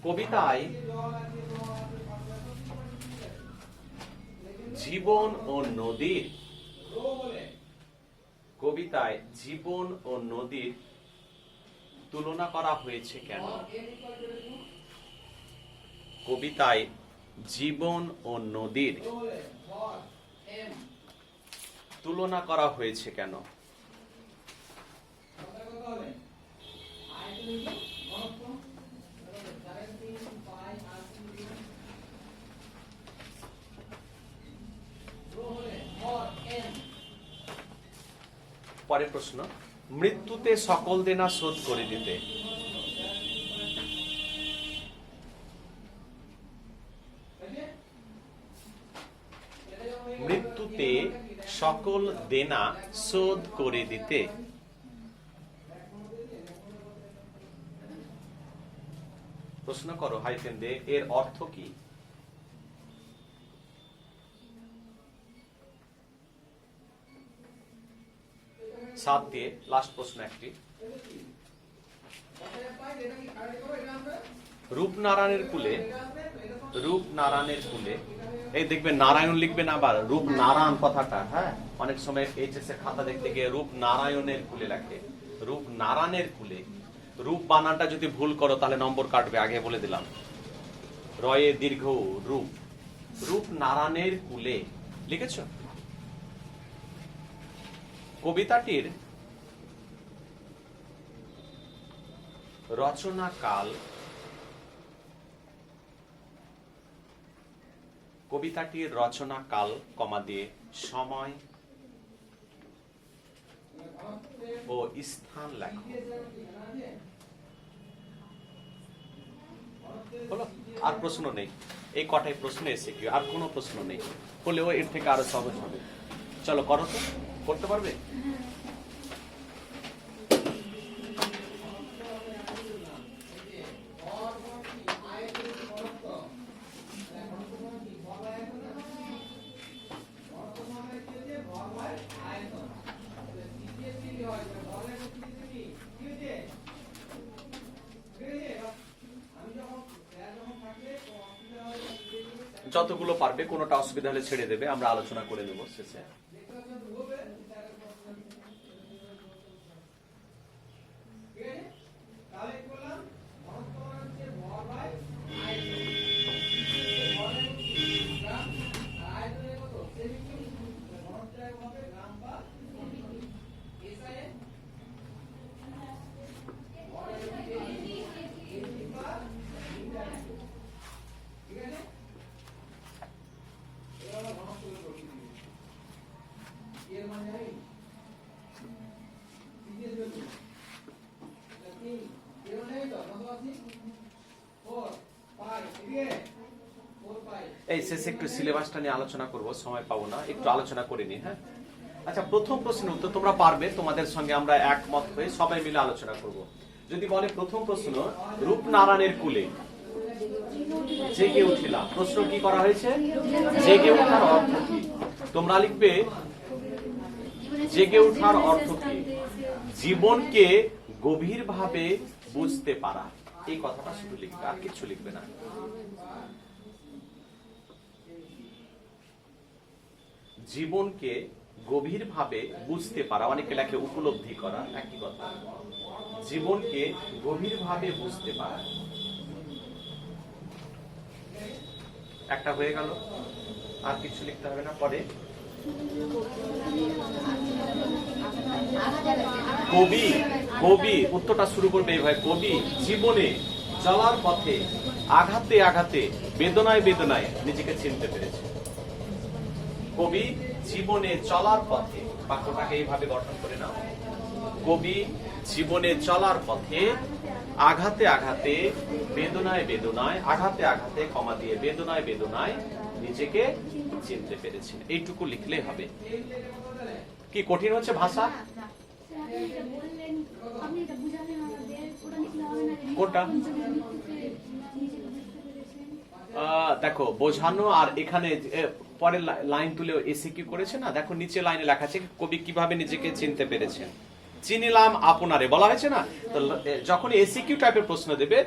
কবিতায় জীবন ও নদীর, কবিতায় জীবন ও নদীর তুলনা করা হয়েছে কেন? কবিতায় জীবন ও নদীর তুলনা করা হয়েছে কেন? পরের প্রশ্ন, মৃত্যুতে সকল দেনা শোধ করে দিতে। মৃত্যুতে সকল দেনা শোধ করে দিতে। প্রশ্ন করো হাইফেন দিয়ে, এর অর্থ কি? সাত দিয়ে লাস্ট প্রশ্ন একটি, রূপনারায়ণের কুলে এই দেখবে নারায়ণ লিখবে না, আবার রূপ নারায়ণ কথাটা, হ্যাঁ অনেক সময় এইচএস এর খাতা দেখতে গিয়ে রূপ নারায়ণের কুলে লেখে, রূপ নারায়ণের কুলে। রূপ বানানটা যদি ভুল করো তাহলে নম্বর কাটবে, আগে বলে দিলাম। রয়ে দীর্ঘ রূপ, রূপ নারায়ণের কুলে লিখেছ। কবিতাটির রচনা কাল, কবিতাটির রচনা কাল কমা দিয়ে সময় ও স্থান লেখো। হলো? আর প্রশ্ন নেই, এই কটাই প্রশ্ন এসে কি, আর কোনো প্রশ্ন নেই, হলেও এর থেকে আরো সহজ হবে। চলো করো তো, করতে পারবে? যতগুলো পারবে, কোনোটা অসুবিধা হলে ছেড়ে দেবে, আমরা আলোচনা করে নেব শেষে। এই শেষে একটু সিলেবাসটা নিয়ে আলোচনা করব, সময় পাবো না, একটু আলোচনা করে নি। হ্যাঁ আচ্ছা, প্রথম প্রশ্নের উত্তর তোমরা পারবে, তোমাদের সঙ্গে আমরা একমত হয়ে সবাই মিলে আলোচনা করব। যদি বলে প্রথম প্রশ্ন, রূপনারায়ণের কুলে জেগে উঠিলাম, প্রশ্ন কি করা হয়েছে? জেগে ওঠার অর্থ কি? তোমরা লিখবে জেগে ওঠার অর্থ কি? জীবনকে গভীরভাবে বুঝতে পারা, এই কথাটা শুধু লিখবে, আর কিছু লিখবে না। জীবনকে গভীরভাবে বুঝতে পারা, অনেকে লেখে উপলব্ধি করা, একই কথা। জীবনকে গভীরভাবে বুঝতে পারা, একটা হয়ে গেল, আর কিছু লিখতে হবে না। পরে কবি, কবি উত্তরটা শুরু করবে এইভাবে, কবি জীবনে চলার পথে আঘাতে আঘাতে বেদনায় বেদনায় নিজেকে চিনতে পেরেছে। কবি জীবনে চলার পথে, বাক্যটাকে এইভাবে গঠন করে নাও, কবি জীবনে চলার পথে আঘাতে আঘাতে বেদনায় বেদনায়, আঘাতে আঘাতে কমা দিয়ে বেদনায় বেদনায় নিজেকে চিনতে পেরেছেন। এইটুকু লিখলে হবে। কি কঠিন হচ্ছে ভাষা? কোনটা? দেখো বোঝানো, আর এখানে পরের লাইন তুলে এসে কি করেছে না, দেখো নিচে লাইনে লেখা আছে কবি কিভাবে নিজেকে চিনতে পেরেছেন। চিনিলাম আপনারে বলা হয়েছে না, তো যখন এসিকিউ টাইপের প্রশ্ন দেবে,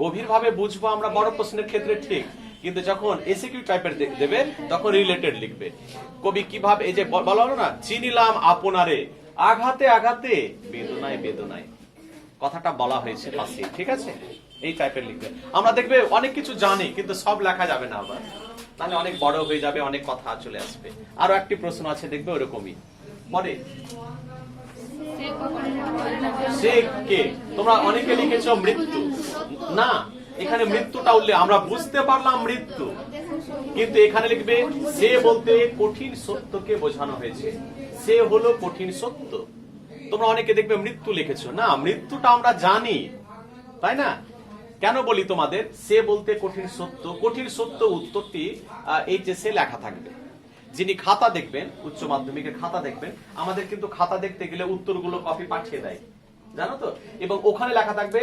গভীরভাবে বুঝবো আমরা বড় প্রশ্নের ক্ষেত্রে ঠিক, কিন্তু যখন এসিকিউ টাইপের দেবে তখন রিলেটেড লিখবে। কবি কিভাবে, এই যে বলা হলো না, চিনিলাম আপনারে আঘাতে আঘাতে বেদনায় বেদনায়, কথাটা বলা হয়েছে পাশে, ঠিক আছে? এই টাইপের লিখবে। আমরা দেখবে অনেক কিছু জানি কিন্তু সব লেখা যাবে না, আবার তাহলে অনেক বড় হয়ে যাবে, অনেক কথা চলে আসবে। আরো একটি প্রশ্ন আছে দেখবে ওরকমই। পরে সে কে, তোমরা অনেকে লিখেছো মৃত্যু, না এখানে মৃত্যুটা উল্লেখ, আমরা বুঝতে পারলাম মৃত্যু, কিন্তু এখানে লিখবে সে বলতে কঠিন সত্যকে বোঝানো হয়েছে, সে হলো কঠিন সত্য। তোমরা অনেকে দেখবে মৃত্যু লিখেছো, না মৃত্যুটা আমরা জানি, তাই না? কেন বলি তোমাদের সে বলতে কঠিন সত্য, কঠিন সত্য উত্তরটি এইচএসে লেখা থাকবে। যিনি খাতা দেখবেন, উচ্চ মাধ্যমিকের খাতা দেখবেন, আমাদের কিন্তু খাতা দেখতে গেলে উত্তরগুলো কপি পাঠিয়ে দেয়, জানো তো, এবং ওখানে লেখা থাকবে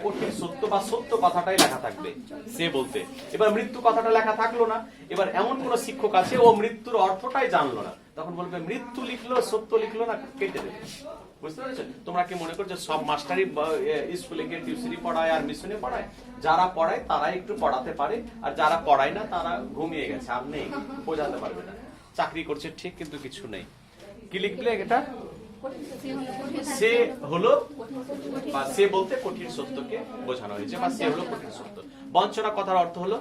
কঠিন সত্য বা সত্য কথাটাই লেখা থাকবে সে বলতে। এবার মৃত্যু কথাটা লেখা থাকলো না, এবার এমন কোন শিক্ষক আছে ও মৃত্যুর অর্থটাই জানলো না, তখন বলবে মৃত্যু লিখলো সত্য লিখলো না, কেটে দেবে। বুঝতে পেরেছো? তোমরা কি মনে করছো সব মাস্টারই স্কুলে গিয়ে টিউশনি পড়ায় আর মিশনে পড়ায়? যারা পড়ায় তারাই একটু পড়াতে পারে, আর যারা পড়ায় না তারা ঘুমিয়ে গেছে, আর নেই, বোঝাতে পারবে না। চাকরি করছে ঠিক, কিন্তু কিছু নেই। কি লিখলে এটা? সে হলো, বা সে বলতে কঠিন সত্যকে বোঝানো হয়েছে, বা সে হলো কঠিন সত্য। বঞ্চনা কথার অর্থ হলো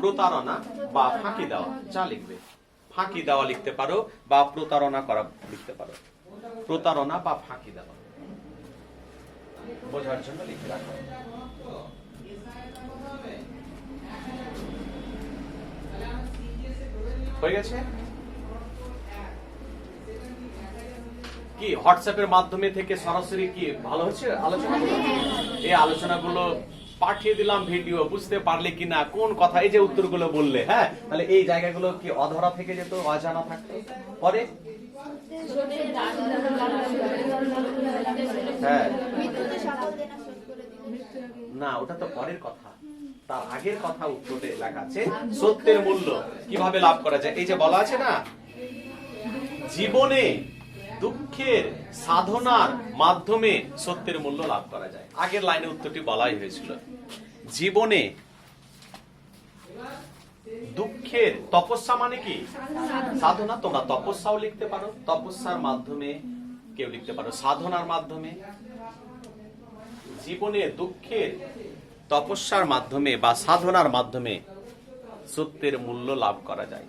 প্রতারণা বা ফাঁকি দেওয়া। যা লিখবে, ফাঁকি দেওয়া লিখতে পারো, বা প্রতারণা করা লিখতে পারো। প্রতারণা বা ফাঁকি দেওয়া বোঝার জন্য লিখে রাখো। হয়ে গেছে? কি হোয়াটসঅ্যাপের মাধ্যমে থেকে সরাসরি কি ভালো হচ্ছে আলোচনাগুলো? এই আলোচনাগুলো পাঠিয়ে দিলাম ভিডিও, বুঝতে পারলে কিনা, কোন কথা, এই যে উত্তরগুলো বললে, হ্যাঁ, তাহলে এই জায়গাগুলো কি অধরা থেকে যেত, অজানা থাকতো? পরে হ্যাঁ, না, ওটা তো পরের কথা, তার আগের কথা উত্তরে লেখা আছে সত্যের মূল্য কিভাবে লাভ করা যায়। এই যে বলা আছে না, জীবনে দুঃখের সাধনার মাধ্যমে সত্যের মূল্য লাভ করা যায়। আগের লাইনে উত্তরটি বলাই হয়েছিল। জীবনে দুঃখের, তপস্যা মানে কি? সাধনা। তোমরা তপস্যাও লিখতে পারো, তপস্যার মাধ্যমে কেউ লিখতে পারো সাধনার মাধ্যমে। জীবনে দুঃখের তপস্যার মাধ্যমে বা সাধনার মাধ্যমে সত্যের মূল্য লাভ করা যায়।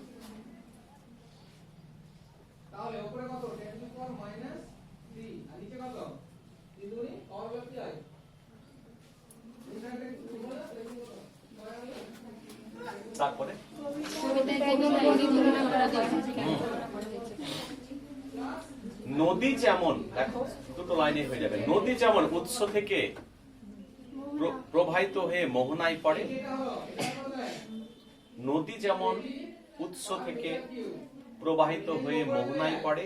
তারপরে নদী যেমন, দেখো দুটো লাইনে হয়ে যাবে। নদী যেমন উৎস থেকে প্রবাহিত হয়ে মোহনায় পড়ে, নদী যেমন উৎস থেকে প্রবাহিত হয়ে মোহনায় পড়ে,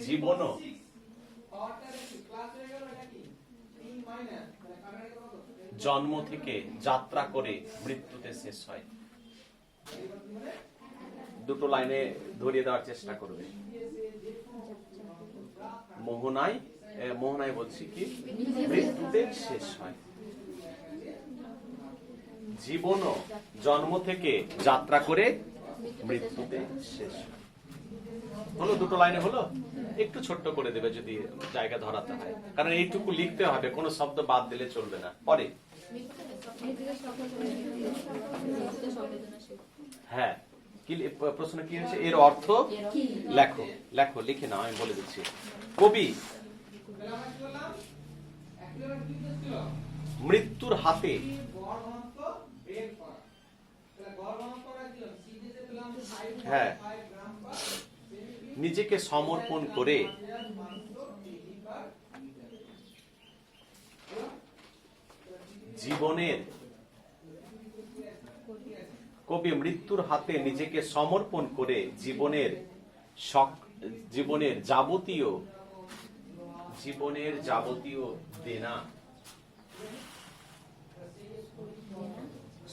জীবনও জন্ম থেকে যাত্রা করে মৃত্যুতে শেষ হয়। দুটো লাইনে ধরিয়ে দেওয়ার চেষ্টা করবে। মোহনায় বলছি কি, মৃত্যুতে শেষ হয়। জীবনও জন্ম থেকে যাত্রা করে মৃত্যুতে শেষ হয়। হলো? দুটো লাইনে হলো? একটু ছোট্ট করে দেবে যদি জায়গা ধরাতে হয়, কারণ এইটুকু লিখতে হবে, কোনো শব্দ বাদ দিলে চলবে না। পরে হ্যাঁ, কি প্রশ্ন কি হয়েছে? এর অর্থ লেখো। লেখো, লিখে নাও, আমি বলে দিচ্ছি। কবি মৃত্যুর হাতে হ্যাঁ নিজেকে সমর্পণ করে জীবনের, কবি মৃত্যুর হাতে নিজেকে সমর্পণ করে জীবনের যাবতীয় দেনা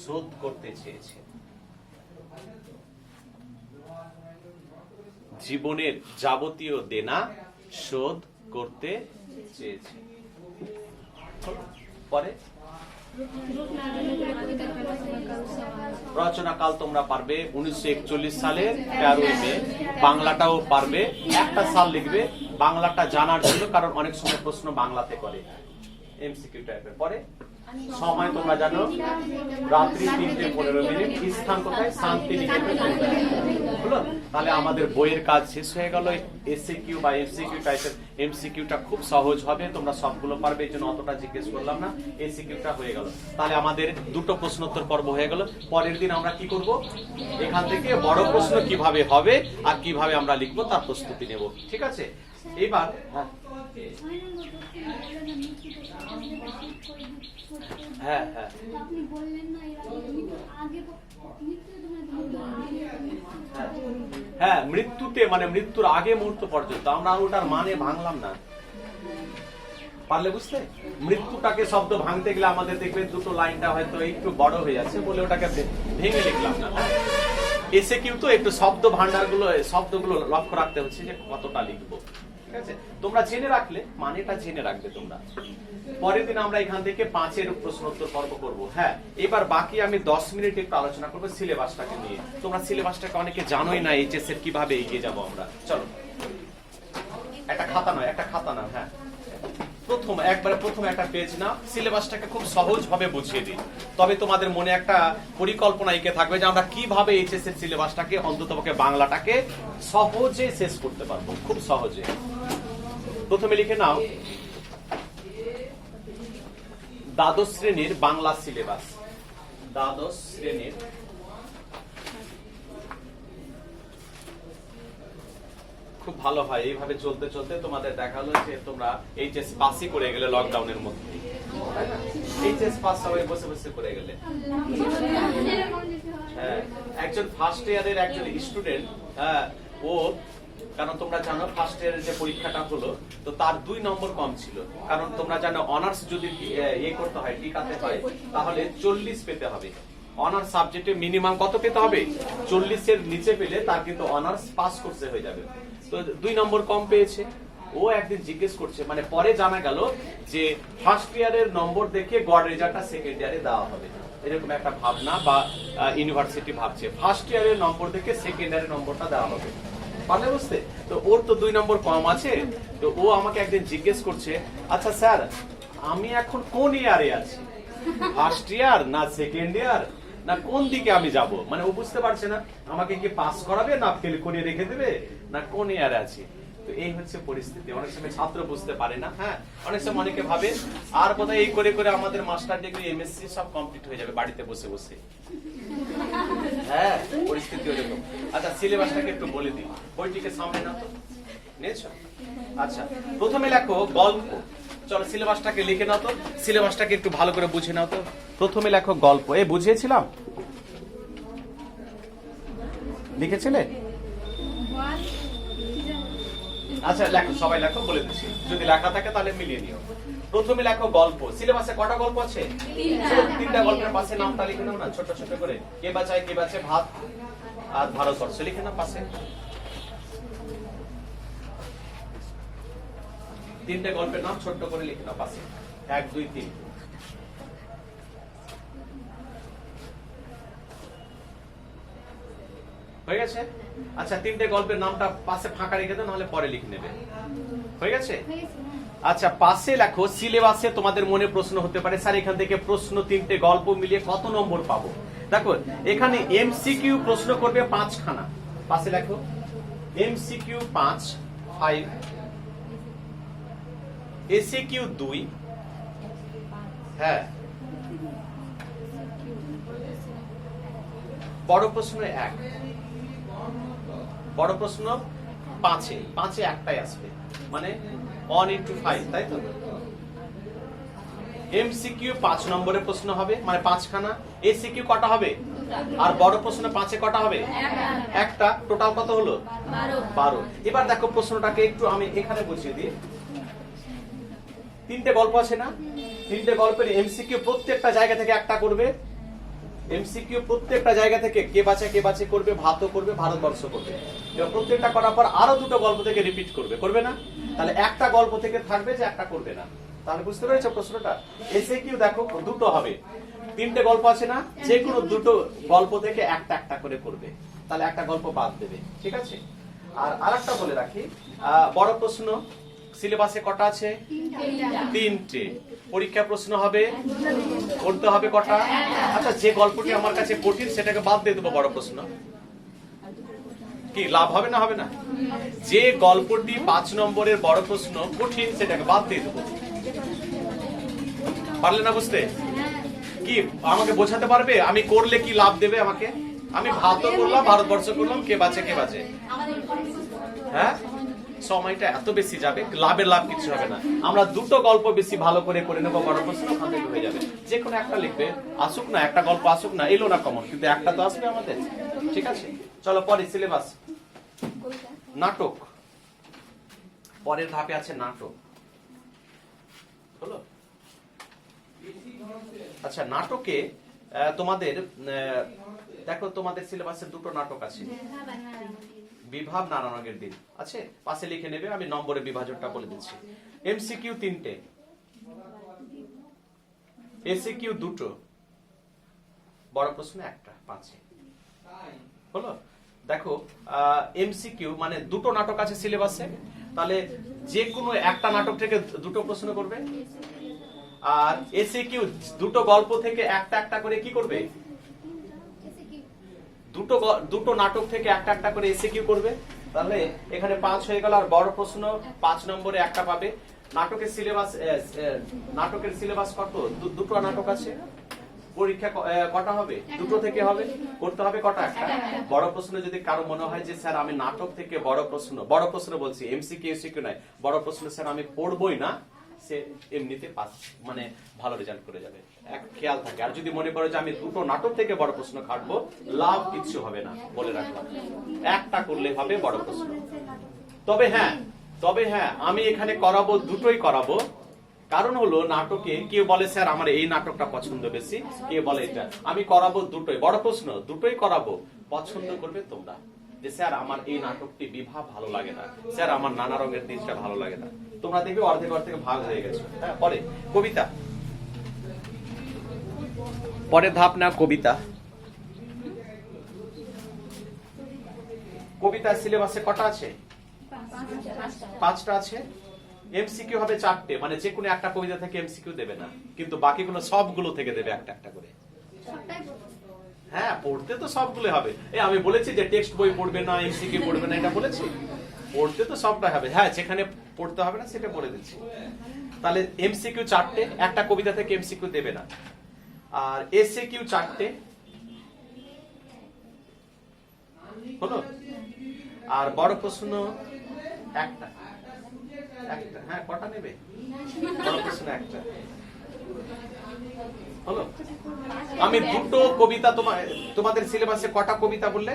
শোধ করতে চেয়েছে। জীবনের যাবতীয় দেনা শোধ করতে চেয়েছে। পরে রচনাকাল তোমরা পারবে 1941 সালের 13 মে। বাংলাটাও পারবে, একটা সাল লিখবে বাংলাটা জানার জন্য, কারণ অনেক সময় প্রশ্ন বাংলাতে করে, এমসিকিউ টাইপের। পরে সময় তোমরা জানো রাত্রি 3:15, স্থান কোথায়? শান্তিনিকেতন। হলো? তাহলে আমাদের বইয়ের কাজ শেষ হয়ে গেল। এসএকিউ বা এমসিকিউ টাইপের, এমসিকিউটা খুব সহজ হবে, তোমরা সবগুলো পারবে, এই জন্য অতটা জিজ্ঞেস করলাম না। এসিকিউটা হয়ে গেল। তাহলে আমাদের দুটো প্রশ্নোত্তর পর্ব হয়ে গেল। পরের দিন আমরা কি করব? এখান থেকে বড় প্রশ্ন কিভাবে হবে আর কিভাবে আমরা লিখবো তার প্রস্তুতি নেব। ঠিক আছে? এবার হ্যাঁ হ্যাঁ আপনি বললেন না এর আগে হ্যাঁ, মৃত্যুতে মানে মৃত্যুর আগে মুহূর্ত পর্যন্ত। আমরা ওটার মানে ভাঙলাম না, পারলে বুঝতে? মৃত্যুটাকে শব্দ ভাঙতে গেলে আমাদের দেখবে দুটো লাইনটা হয়তো একটু বড় হয়ে যাচ্ছে বলে ওটাকে ভেঙে লিখলাম না। এসে কিন্তু একটু শব্দগুলো লক্ষ্য রাখতে হচ্ছে যে কতটা লিখবো, ঠিক আছে? তোমরা জেনে রাখলে মানেটা জেনে রাখবে তোমরা। পরের দিন আমরা এখান থেকে 5 প্রশ্ন উত্তর পর্ব করবো। হ্যাঁ, এবার বাকি আমি 10 মিনিট একটু আলোচনা করবো সিলেবাসটাকে নিয়ে। তোমরা সিলেবাসটাকে অনেকে জানোই না, এইচএস এর কিভাবে এগিয়ে যাবো আমরা। চলো, একটা খাতা নাও। হ্যাঁ, প্রথম একটা পেজ না, সিলেবাসটাকে খুব সহজ ভাবে বুঝিয়ে দিই, তবে তোমাদের মনে একটা পরিকল্পনা এঁকে থাকবে যে আমরা কিভাবে এইচএস এর সিলেবাসটাকে, অন্ততপক্ষে বাংলাটাকে সহজে শেষ করতে পারবো, খুব সহজে। প্রথমে লিখে নাও দ্বাদশ শ্রেণীর বাংলা সিলেবাস। দ্বাদশ শ্রেণীর খুব ভালো হয় এইভাবে চলতে চলতে তোমাদের দেখা হলো যে তোমরা এইচএস পাসই করে গেলে লকডাউনের মধ্যে, এইচএস পাস হয়ে বসে বসে করে গেলে। হ্যাঁ, একজন ফার্স্ট ইয়ারের একজন স্টুডেন্ট, ও, কারণ তোমরা জানো ফার্স্ট ইয়ারের যে পরীক্ষাটা হলো তো তার 2 নম্বর কম ছিল, কারণ তোমরা জানো অনার্স যদি করতে হয়, টিকাতে হয়, তাহলে 40 পেতে হবে। অনার্স সাবজেক্টে মিনিমাম কত পেতে হবে? 40 এর নিচে পেলে তার কিন্তু অনার্স পাস করতে হয়ে যাবে। তো 2 নম্বর কম পেয়েছে। ও একদিন জিজ্ঞেস করছে, মানে পরে জানা গেল যে ফার্স্ট ইয়ারের নম্বর দেখে গড় রেজাল্টটা সেকেন্ড ইয়ারে দেওয়া হবে, এরকম একটা ভাবনা বা ইউনিভার্সিটি ভাবছে ফার্স্ট ইয়ারের নম্বর দেখে সেকেন্ড ইয়ারের নম্বরটা দেওয়া হবে। পারলে বুঝতে? তো ওর তো 2 নম্বর কম আছে, তো ও আমাকে একদিন জিজ্ঞেস করছে, আচ্ছা স্যার আমি এখন কোন ইয়ারে আছি, ফার্স্ট ইয়ার না সেকেন্ড ইয়ার না কোন দিকে আমি যাব? মানে ও বুঝতে পারছে না আমাকে কি পাস করাবে না ফেল করে রেখে দেবে না কোন ইয়ারে আছি। তো এই হচ্ছে পরিস্থিতি। অনেক সময় ছাত্র বুঝতে পারে না। হ্যাঁ, অনেক সময় অনেকে ভাবে আর বোধহয় এই করে করে আমাদের মাস্টার ডিগ্রি এমএসসি সব কমপ্লিট হয়ে যাবে বাড়িতে বসে বসে। হ্যাঁ, পরিস্থিতি এরকম। আচ্ছা, সিলেবাসটাকে একটু বলে দিই, বইটিকে সামনে নাও তো, নিয়েছো? আচ্ছা, প্রথমে লেখো গল্প। চলো সিলেবাসটাকে লিখে নাও তো, সিলেবাসটাকে একটু ভালো করে বুঝে নাও তো। প্রথমে লেখো গল্প। বুঝিয়েছিলাম? লিখেছিলে? আচ্ছা লেখো, সবাই লেখো, বলে দিচ্ছি, যদি লেখা থাকে তাহলে মিলিয়ে নিও। প্রথমে লেখো গল্প। সিলেবাসে কটা গল্প আছে? 3টা গল্পের পাশে নামটা লিখে নাও না, ছোট ছোট করে। কে বাঁচায় কে বাঁচে ভাত আর ভারতবর্ষ লিখে নাও পাশে। 3টে গল্পের নাম ছোট্ট করে লিখে নাও পাশে, 1 2 3। হয়ে গেছে? আচ্ছা, 3টে গল্পের নামটা পাশে ফাঁকা রেখে দাও, নাহলে পরে লিখে নেবে। হয়ে গেছে? আচ্ছা, পাশে লেখো সিলেবাসে তোমাদের মনে প্রশ্ন হতে পারে, স্যার এখান থেকে প্রশ্ন 3টে গল্প মিলিয়ে কত নম্বর পাবো? দেখো এখানে এমসিকিউ প্রশ্ন করবে 5খানা। পাশে লেখো এমসিকিউ 5, এসিকিউ 2, হ্যাঁ, বড় প্রশ্ন 1, বড় প্রশ্ন 5 একটাই আসবে, মানে 1 into 5, তাই তো? এমসিকিউ 5 নম্বরের প্রশ্ন হবে, মানে 5খানা। এসিকিউ কটা হবে? আর বড় প্রশ্ন 5-এ কটা হবে? একটা। টোটাল কত হলো? 12। এবার দেখো প্রশ্নটাকে একটু আমি এখানে বুঝিয়ে দিই। 3টে গল্প আছে না? 3টে গল্পের এমসিকিউ প্রত্যেকটা জায়গা থেকে একটা করবে। এমসিকিউ প্রত্যেকটা জায়গা থেকে কে বাঁচে করবে, ভাতও করবে, ভারতবর্ষ করবে। এবার প্রত্যেকটা করার পর আরো 2টো গল্প থেকে রিপিট করবে না? তাহলে একটা গল্প থেকে থাকবে যে একটা করবে না। তাহলে বুঝতে পেরেছো প্রশ্নটা? এসিকিউ দেখো 2টো হবে, 3টে গল্প আছে না, যে কোনো 2টো গল্প থেকে একটা একটা করে করবে, তাহলে একটা গল্প বাদ দেবে, ঠিক আছে? আর আরেকটা বলে রাখি, বড় প্রশ্ন সিলেবাসে কটা আছে? 3টে। পরীক্ষা প্রশ্ন হবে, করতে হবে কটা? আচ্ছা, যে গল্পটি আমার কাছে কঠিন সেটাকে বাদ দিয়ে দেবো বড় প্রশ্ন। কি লাভ হবে না হবে না? যে গল্পটি 5 নম্বরের বড় প্রশ্ন কঠিন সেটাকে বাদ দিয়ে দেবো। পারলে না বুঝতে? কি আমাকে বোঝাতে পারবে আমি করলে কি লাভ দেবে আমাকে? আমি ভাতও করলাম, ভারতবর্ষ করলাম, কে বাঁচে? হ্যাঁ, সময়টা এত বেশি যাবে, লাভ কিছু হবে না। আমরা 2টো গল্প বেশি ভালো করে নেবো, বড় প্রশ্ন ওখান থেকে হয়ে যাবে। যে কোনো একটা লিখবে, আসুক না, একটা গল্প আসুক না, এলো না কমন, কিন্তু একটা তো আসবে আমাদের, ঠিক আছে? চলো পরে সিলেবাস। নাটক, পরের ধাপে আছে নাটক। হলো? আচ্ছা, নাটকে তোমাদের দেখো তোমাদের সিলেবাসে দুটো নাটক আছে, বিভাব নারায়ণের দিন আছে, পাশে লিখে নেবে, আমি নম্বরে বিভাজনটা বলে দিচ্ছি। এমসিকিউ 3টে, এসিকিউ 2টো, বড় প্রশ্ন একটা 5-এ হলো। দেখো এমসিকিউ মানে দুটো নাটক আছে সিলেবাসে, তাহলে যে কোনো একটা নাটক থেকে দুটো প্রশ্ন করবে, আর এসিকিউ দুটো গল্প থেকে একটা একটা করে কি করবে, দুটো নাটক থেকে একটা একটা করে এসিকিউ করবে। তাহলে এখানে 5 হয়ে গেল, আর বড় প্রশ্ন 5 নম্বরে একটা পাবে। নাটকের সিলেবাস কত, দুটো নাটক আছে, পরীক্ষা কটা হবে, দুটো থেকে হবে, করতে হবে কটা, একটা। বড় প্রশ্ন যদি কারো মনে হয় যে স্যার আমি নাটক থেকে বড় প্রশ্ন বলছি, এমসিকিউ এসিকিউ নয়, বড় প্রশ্ন স্যার আমি পড়বই না, সে এমনিতে পাস মানে ভালো রেজাল্ট করে যাবে, এক খেয়াল থাকে। আর যদি মনে করো যে আমি দুটো নাটক থেকে বড় প্রশ্ন কাটবো, লাভ কিচ্ছু হবে না, বলে রাখলাম, একটা করলে হবে বড় প্রশ্ন। তবে হ্যাঁ আমি এখানে করাবো, দুটোই করাবো। কারণ হলো নাটকে কেউ বলে স্যার আমার এই নাটকটা পছন্দ বেশি, কে বলে এটা, আমি করাবো দুটোই, বড় প্রশ্ন দুটোই করাবো। পছন্দ করবে তোমরা যে স্যার আমার এই নাটকটি বিভাব ভালো লাগে না, স্যার আমার নানা রঙের দিনটা ভালো লাগে না, তোমরা দেখবে অর্ধেক ভাগ হয়ে গেছে। হ্যাঁ, পরে কবিতা, পরের ধাপ না কবিতা। কবিতা সিলেবাসে কটা আছে, 5টা আছে। এমসিকিউ হবে 4টে, মানে যে কোনো একটা কবিতা থেকে এমসিকিউ দেবে না, কিন্তু বাকিগুলো সবগুলো থেকে দেবে একটা একটা করে। হ্যাঁ, পড়তে তো সবগুলো হবে। আমি বলেছি যে টেক্সট বই পড়বে না, এমসিকিউ পড়বে না, এটা বলেছি? পড়তে তো সবটা হবে। হ্যাঁ, যেখানে পড়তে হবে না সেটা বলে দিচ্ছি। তাহলে এমসিকিউ 4টে, একটা কবিতা থেকে এমসিকিউ দেবে না। আর এসএকিউ 4টে হলো, আর বড় প্রশ্ন একটা। হ্যাঁ, কটা নেবে, বড় প্রশ্ন একটা হলো। আমি দুটো কবিতা, তোমাদের সিলেবাসে কটা কবিতা বললে,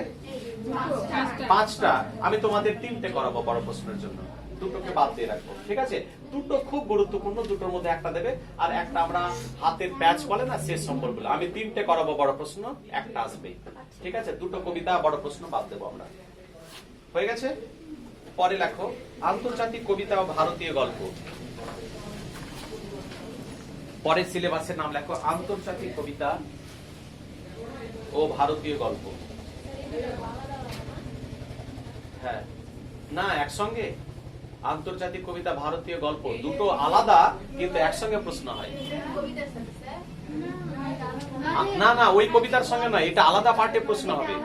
5টা, আমি তোমাদের 3টে করাবো বড় প্রশ্নের জন্য, দুটোকে বাদ দিয়ে রাখবো, ঠিক আছে? দুটো খুব গুরুত্বপূর্ণ, দুটোর মধ্যে একটা দেবে, আর একটা আমরা হাতের প্যাচ বলে না, শেষ সম্পর্ক। আমি 3টে করাবো বড় প্রশ্ন, একটা আসবে, ঠিক আছে? দুটো কবিতা বড় প্রশ্ন বাদ দেবো আমরা, হয়ে গেছে? পরে লেখো আন্তর্জাতিক কবিতা ও ভারতীয় গল্প। পরের সিলেবাসের নাম লেখো আন্তর্জাতিক কবিতা ও ভারতীয় গল্প। হ্যাঁ, না একসঙ্গে, আন্তর্জাতিক কবিতা ভারতীয় গল্প দুটো আলাদা, কিন্তু একসঙ্গে প্রশ্ন হয়। না ওই কবিতার সঙ্গে নয়, এটা আলাদা পার্টে প্রশ্ন হবে।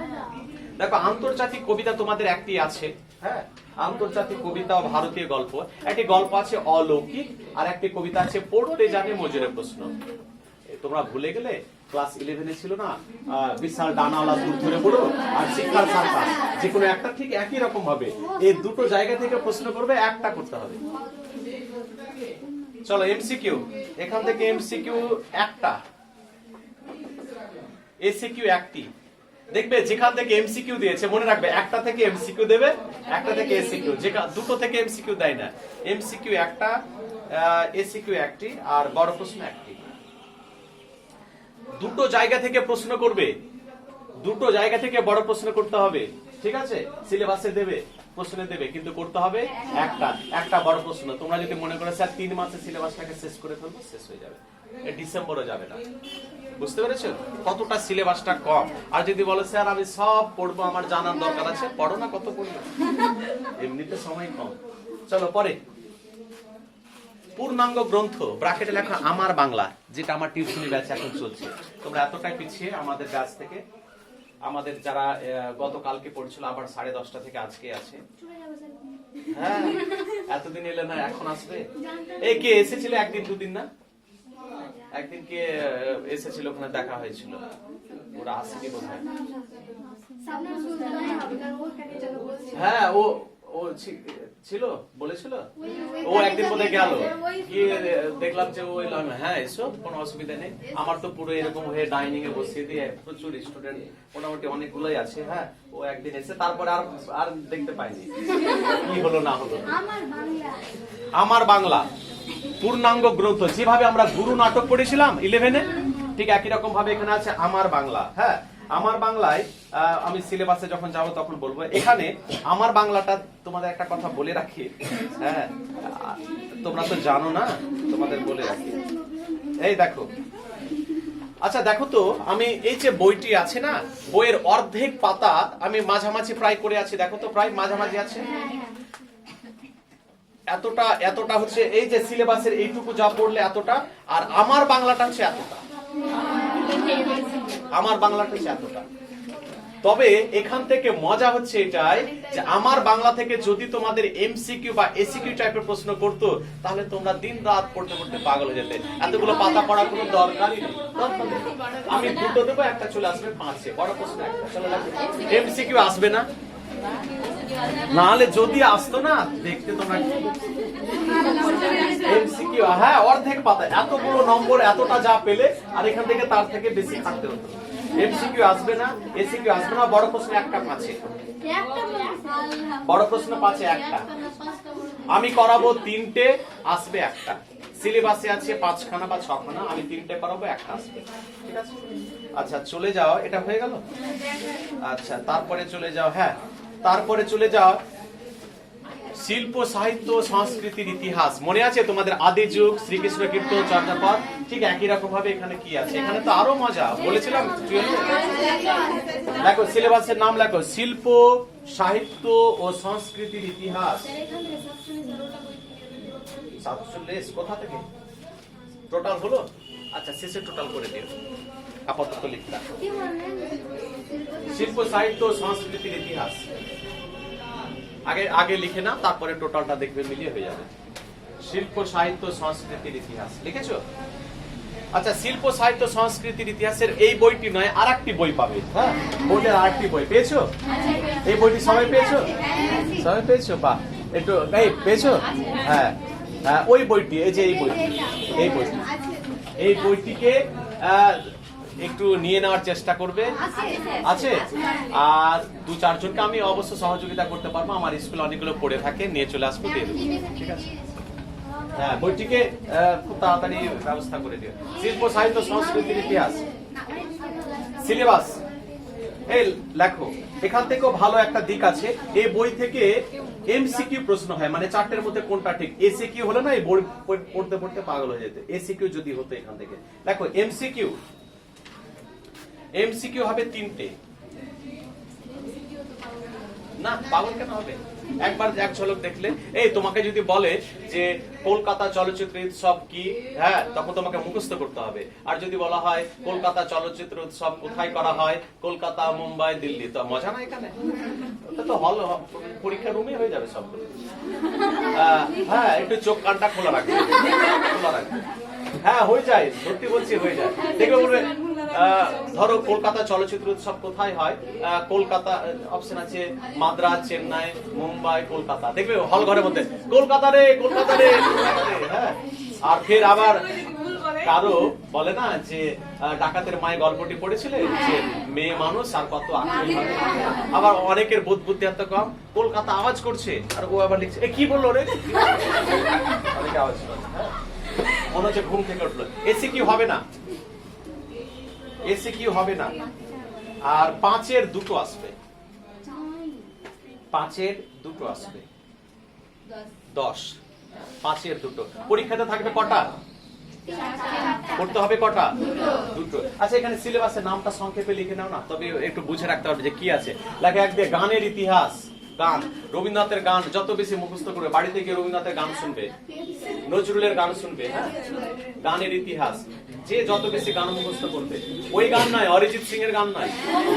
দেখো আন্তর্জাতিক কবিতা তোমাদের একটি আছে, হ্যাঁ, আন্তর্জাতিক কবিতা ও ভারতীয় গল্প। একটি গল্প আছে অলৌকিক, আর একটি কবিতা আছে পড়তে জানে মজুরে প্রশ্ন। তোমরা ভুলে গেলে, ক্লাস 11-এ ছিল না বিশাল ডানাওয়ালা দুধ ধরে পড়ো আর শিক্ষার সার্কাস, যে কোনো একটা ঠিক একই রকম হবে। এই দুটো জায়গা থেকে প্রশ্ন করবে, একটা করতে হবে। চলো এমসিকিউ, এখান থেকে এমসিকিউ একটা, এসিকিউ একটি। দেখবে যেখান থেকে এমসিকিউ দিয়েছে মনে রাখবে, একটা থেকে এমসিকিউ দেবে, একটা থেকে এসিকিউ, দুটো থেকে এমসিকিউ দেয় না। এমসিকিউ একটা, এসিকিউ একটি, আর বড় প্রশ্ন একটি। দুটো জায়গা থেকে প্রশ্ন করবে, দুটো জায়গা থেকে বড় প্রশ্ন করতে হবে, ঠিক আছে? সিলেবাসে দেবে, প্রশ্নে দেবে, কিন্তু করতে হবে একটা বড় প্রশ্ন। তোমরা যদি মনে করো স্যার 3 মাসে সিলেবাসটাকে শেষ করে ফেলবো, শেষ হয়ে যাবে, ডিসেম্বরও যাবে না। বুঝতে পেরেছো কতটা সিলেবাসটা কম? আর যদি বলো স্যার আমি সব পড়বো, আমার জানার দরকার আছে, পড়ো না, কত পড়বে, এমনিতে সময় কম। চলো পরে পূর্ণাঙ্গ গ্রন্থ, ব্র্যাকেটে লেখা আমার বাংলা, যেটা আমার টিউশনি ব্যাচ এখন চলছে। তোমরা এতটাই পিছিয়ে আমাদের ব্যাচ থেকে, আমাদের যারা গতকালকে পড়ছিল আবার 10:30 থেকে আজকে আছে। হ্যাঁ, এতদিন এলে না, এখন আসবে। এই কে এসেছিল একদিন দুদিন, না একদিন কে এসেছিল, ওখানে দেখা হয়েছিল, ওরা আসেনি বোধহয়। হ্যাঁ, ও ছিল, বলেছিল, ও একদিন বোধহয় গেল, গিয়ে দেখলাম যে ও এলাম। হ্যাঁ, এসো, কোনো অসুবিধা নেই। আমার তো পুরো এরকম হয়ে ডাইনিং এ বসিয়ে দিয়ে প্রচুর স্টুডেন্ট, মোটামুটি অনেকগুলোই আছে। হ্যাঁ, ও একদিন এসে তারপরে আর দেখতে পাইনি, কি হলো না হলো। আমার বাংলা পূর্ণাঙ্গ গ্রন্থ, যেভাবে আমরা গুরু নাটক পড়েছিলাম 11-এ, ঠিক একই রকম ভাবে এখানে আছে আমার বাংলা। হ্যাঁ, আমার বাংলায় আমি সিলেবাসে যখন যাব তখন বলবো। এখানে আমার বাংলাটা তোমাদের একটা কথা বলে রাখি, হ্যাঁ তোমরা তো জানো না, তোমাদের বলে রাখি। এই দেখো, আচ্ছা দেখো তো, আমি এই যে বইটি আছে না, বইয়ের অর্ধেক পাতা আমি মাঝামাঝি প্রায় করে আছি, দেখো তো প্রায় মাঝামাঝি আছে। এতটা এতটা হচ্ছে এই যে সিলেবাসের এইটুকু যা পড়লে এতটা, আর আমার বাংলাটা হচ্ছে এতটা, আমার বাংলাটা হচ্ছে এতটা। তবে এখান থেকে মজা হচ্ছে এটাই যে আমার বাংলা থেকে যদি তোমাদের এমসিকিউ বা এসিকিউ টাইপের প্রশ্ন করতো, তাহলে তোমরা দিন রাত পড়তে পড়তে পাগল হয়ে যেতে। এতগুলো পাতা পড়ার কোনো দরকারই নেই। আমি দুটো দেবো, একটা চলে আসবে 5-এ, বড় প্রশ্ন একটা চলে আসবে, এমসিকিউ আসবে না। নাহলে যদি আসতো না, দেখতে তোমরা এমসিকিউ, হ্যাঁ অর্ধেক পাতা, এতগুলো নম্বর, এতটা যা পেলে, আর এখান থেকে তার থেকে বেশি খাটতে হতো। এমসিকিউ আসবে না, এসিকিউ আসবে না, বড় প্রশ্ন একটা 5-এ, বড় প্রশ্ন 5-এ একটা। আমি করাবো 3টে, আসবে একটা। সিলেবাসে আছে 5খানা বা 6খানা, আমি 3টে করাবো, একটা আসবে, ঠিক আছে? আচ্ছা চলে যাও, এটা হয়ে গেল। আচ্ছা তারপরে চলে যাও, হ্যাঁ তারপরে চলে যাও শিল্প সাহিত্য সংস্কৃতির ইতিহাস। মনে আছে তোমাদের আদি যুগ, শ্রীকৃষ্ণ কীর্তন, চর্যাপদ, ঠিক একই রকম ভাবে এখানে কি আছে? এখানে তো আরো মজা বলেছিলাম। দেখো সিলেবাসের নাম লেখো, শিল্প সাহিত্য ও সংস্কৃতির ইতিহাস। 47 কোথা থেকে টোটাল হলো? আচ্ছা শেষে টোটাল করে দিও, আপাতত লিখতা। শিল্প সাহিত্য ও সংস্কৃতির ইতিহাস আগে আগে লিখে না, তারপরে টোটালটা দেখবে মিলিয়ে হয়ে যাবে। শিল্প সাহিত্য সংস্কৃতির ইতিহাস লিখেছো? আচ্ছা শিল্প সাহিত্য সংস্কৃতির ইতিহাসের এই বইটি নয়, আরেকটি বই পাবে। হ্যাঁ বইয়ের আরেকটি বই পেয়েছো? এই বইটি সবাই পেয়েছো? সবাই পেয়েছো? বাহ, একটু এই পেয়েছো? হ্যাঁ হ্যাঁ ওই বইটি, এই যে এই বইটি, এই বইটি, এই বইটিকে একটু নিয়ে নেওয়ার চেষ্টা করবে। আছে? আর 2-4 জনকে আমি অবশ্য সহযোগিতা করতে পারবো, আমার স্কুলে অনেকগুলো পড়ে থাকে, নিয়ে চলে আসবো, দিয়ে দেবো, ঠিক আছে? হ্যাঁ বইটিকে খুব তাড়াতাড়ি ব্যবস্থা করে দিও। শিল্প সাহিত্য সংস্কৃতির ইতিহাস সিলেবাস এই লেখো। এখান থেকেও ভালো একটা দিক আছে, এই বই থেকে এমসিকিউ প্রশ্ন হয়, মানে 4টের মধ্যে কোনটা ঠিক। এসিকিউ হলে না এই বই পড়তে পড়তে পাগল হয়ে যেতে। এসিকিউ যদি হতো এখান থেকে, দেখো এমসিকিউ, এমসিকিউ হবে 3টে। না পাগল কেন হবে? একবার এক ঝলক দেখলে, এই তোমাকে যদি বলে যে কলকাতা চলচ্চিত্র উৎসব কি, হ্যাঁ তখন তোমাকে মুখস্থ করতে হবে। আর যদি বলা হয় কলকাতা চলচ্চিত্র উৎসব কোথায় করা হয়, কলকাতা, মুম্বাই, দিল্লি, তো মজা না এখানে? তো হল পরীক্ষা রুমে হয়ে যাবে সবগুলো। হ্যাঁ একটু চোখ কানটা খোলা রাখবে, খোলা রাখবে। হ্যাঁ হয়ে যায়, সত্যি বলছি হয়ে যায়। দেখবে বলবে ধরো কলকাতা চলচ্চিত্র উৎসব কোথায় হয়, কলকাতা অপশন আছে, মাদ্রাজ, চেন্নাই, মুম্বাই, কলকাতা। দেখবে হল ঘরের মধ্যে কলকাতা রে, কলকাতা রে, হ্যাঁ। আর ফের আবার কারো বলে না যে ডাকাতের মায়ের গল্পটি পড়েছিলে, যে মেয়ে মানুষ আর কত আক্রমণ। আবার অনেকের বোধ বুদ্ধি এত কম, কলকাতা আওয়াজ করছে, আর ও আবার লিখছে এ কি বললো রে, অনেকে আওয়াজ করছে, মনে হচ্ছে ঘুম থেকে উঠলো। এসিকিউ হবে না, এসিকিউ হবে না। আর 5-এর 2টো আসবে, 5-এর 2টো আসবে, 10। 5-এর 2টো পরীক্ষাতে থাকবে কটা? করতে হবে কটা? 2টো। আচ্ছা এখানে সিলেবাসের নামটা সংক্ষেপে লিখে নাও না, তবে একটু বুঝে রাখতে হবে যে কি আছে। লেখা এক দিয়ে গানের ইতিহাস, গান, রবীন্দ্রনাথের গান যত বেশি মুখস্থ করবে, বাড়িতে গিয়ে রবীন্দ্রনাথের গান শুনবে, নজরুলের গান শুনবে, হ্যাঁ গানের ইতিহাস। যে যত বেশি গান মুখস্থ করবে, ওই গান নয়, অরিজিৎ সিং এর গান নয়,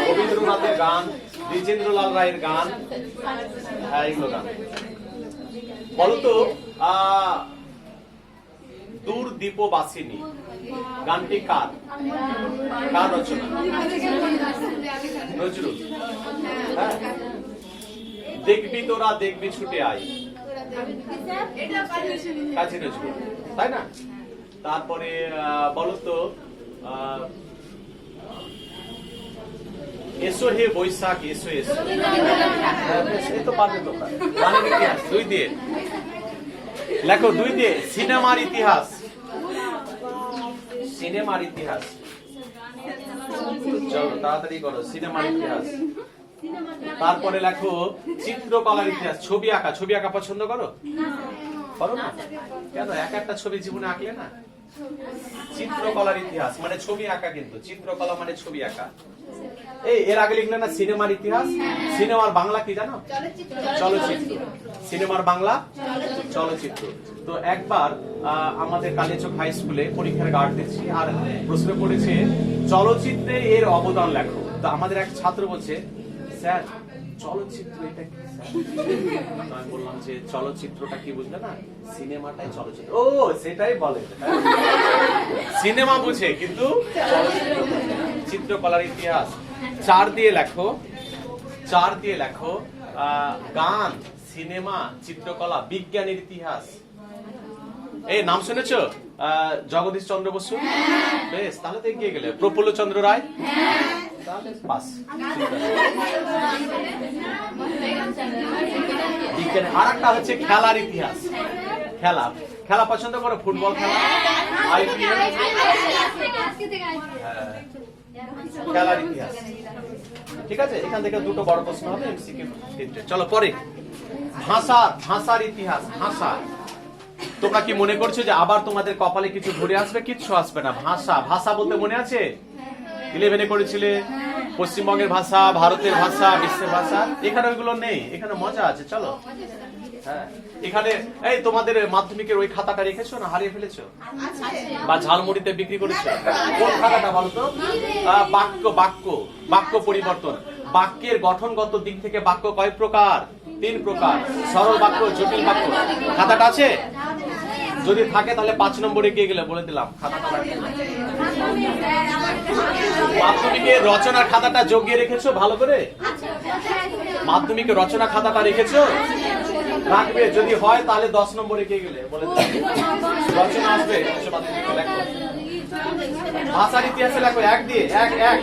রবীন্দ্রনাথের গান, দ্বিজেন্দ্রলাল রায়ের গান, হ্যাঁ এইগুলো গান। বলতো দূর দীপবাসিনী গানটি কার, কার রচনা? নজরুল। হ্যাঁ দেখবি তোরা দেখবি ছুটে আই, কাজী নজরুল, তাই না? তারপরে বলতো এসো হে বৈশাখ এসো এসো, এই তো পারবে তোমরা। গানের ইতিহাস 2 দিয়ে লেখো, 2 দিয়ে। সিনেমার ইতিহাস, সিনেমার ইতিহাস চলো তাড়াতাড়ি করো, সিনেমার ইতিহাস। তারপরে লেখো চিত্রকলার ইতিহাস। ছবি আঁকা, ছবি আঁকা পছন্দ করো? করো না কেন? এক একটা ছবি জীবনে আঁকলে না। চিত্রকলার ইতিহাস মানে ছবি আঁকা, কিন্তু চিত্রকলা মানে ছবি আঁকা। এই এর আগে লিখলে না সিনেমার ইতিহাস। সিনেমার বাংলা কি জানো? চলচ্চিত্র। সিনেমার বাংলা চলচ্চিত্র। তো একবার আমাদের কালিয়াচক হাই স্কুলে পরীক্ষার গার্ড দিচ্ছি, আর প্রশ্ন পড়েছে চলচ্চিত্রে এর অবদান লেখো। তো আমাদের এক ছাত্র বলছে, স্যার চলচ্চিত্র এটা কি স্যার? আমি বললাম যে চলচ্চিত্রটা কি বুঝলে না, সিনেমাটাই চলচ্চিত্র। ও সেটাই বলে, সিনেমা বুঝে কিন্তু চলচ্চিত্র। চিত্রকলার ইতিহাস। 4 দিয়ে লেখো, 4 দিয়ে লেখো গান, সিনেমা, চিত্রকলা, বিজ্ঞানের ইতিহাস। এই নাম শুনেছো? জগদীশ চন্দ্র বসু। বেশ, তাহলে তো এগিয়ে গেলে। প্রফুল্ল চন্দ্র রায়। তাহলে পাস। বিজ্ঞানের আরেকটা হচ্ছে খেলার ইতিহাস। খেলা, খেলা পছন্দ করো? ফুটবল খেলা, আইপিএল, খেলার ইতিহাস। ঠিক আছে, এখান থেকে দুটো বড় প্রশ্ন হবে, এমসিকিউ 3টে। চলো পরে ভাষা, ভাষার ইতিহাস। ভাষা, তোমরা কি মনে করছো যে আবার তোমাদের কপালে কিছু ঘুরে আসবে? কিচ্ছু আসবে না। ভাষা, ভাষা বলতে মনে আছে 11-এ করেছিলে পশ্চিমবঙ্গের ভাষা, ভারতের ভাষা, বিশ্বের ভাষা। এখানে ওইগুলো নেই, এখানে মজা আছে। চলো হ্যাঁ, এখানে এই তোমাদের মাধ্যমিকের ওই খাতাটা রেখেছো না হারিয়ে ফেলেছো? বা ঝালমুড়িতে বিক্রি করেছো? কোন খাতাটা বলো তো? বাক্য, বাক্য, বাক্য পরিবর্তন। বাক্যের গঠনগত দিক থেকে বাক্য কয় প্রকার? 3 প্রকার। সরল বাক্য, জটিল বাক্য। খাতাটা আছে? যদি থাকে তাহলে 5 নম্বরে গিয়ে গেলে বলে দিলাম খাতাটা রাখতে। মাধ্যমিকের রচনার খাতাটা জগিয়ে রেখেছো ভালো করে? মাধ্যমিকের রচনা খাতাটা রেখেছো? রাখবে, যদি হয় তাহলে 10 নম্বরে গিয়ে গেলে বলে দিলাম রচনা আসবে। ভাষার ইতিহাসে লেখো 1 দিয়ে 1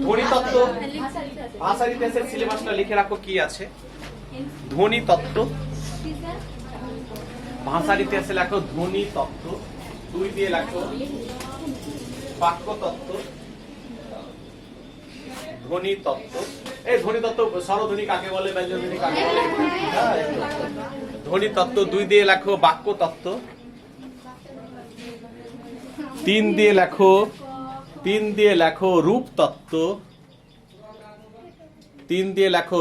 ধ্বনিতত্ত্ব। ভাষার ইতিহাসের সিলেবাসটা লিখে রাখো কি আছে। ধ্বনিতত্ত্ব। ভাষার ইতিহাসে লেখো ধ্বনিতত্ত্ব। 2 দিয়ে লেখো বাক্যতত্ত্ব। ধ্বনিতত্ত্ব। এই ধ্বনিতত্ত্ব স্বরধ্বনি কাকে বলে, ব্যঞ্জনধ্বনি কাকে বলে? ধ্বনিতত্ত্ব। 2 দিয়ে লেখো বাক্যতত্ত্ব। 3 দিয়ে লেখো রূপতত্ত্ব। 3 দিয়ে লেখো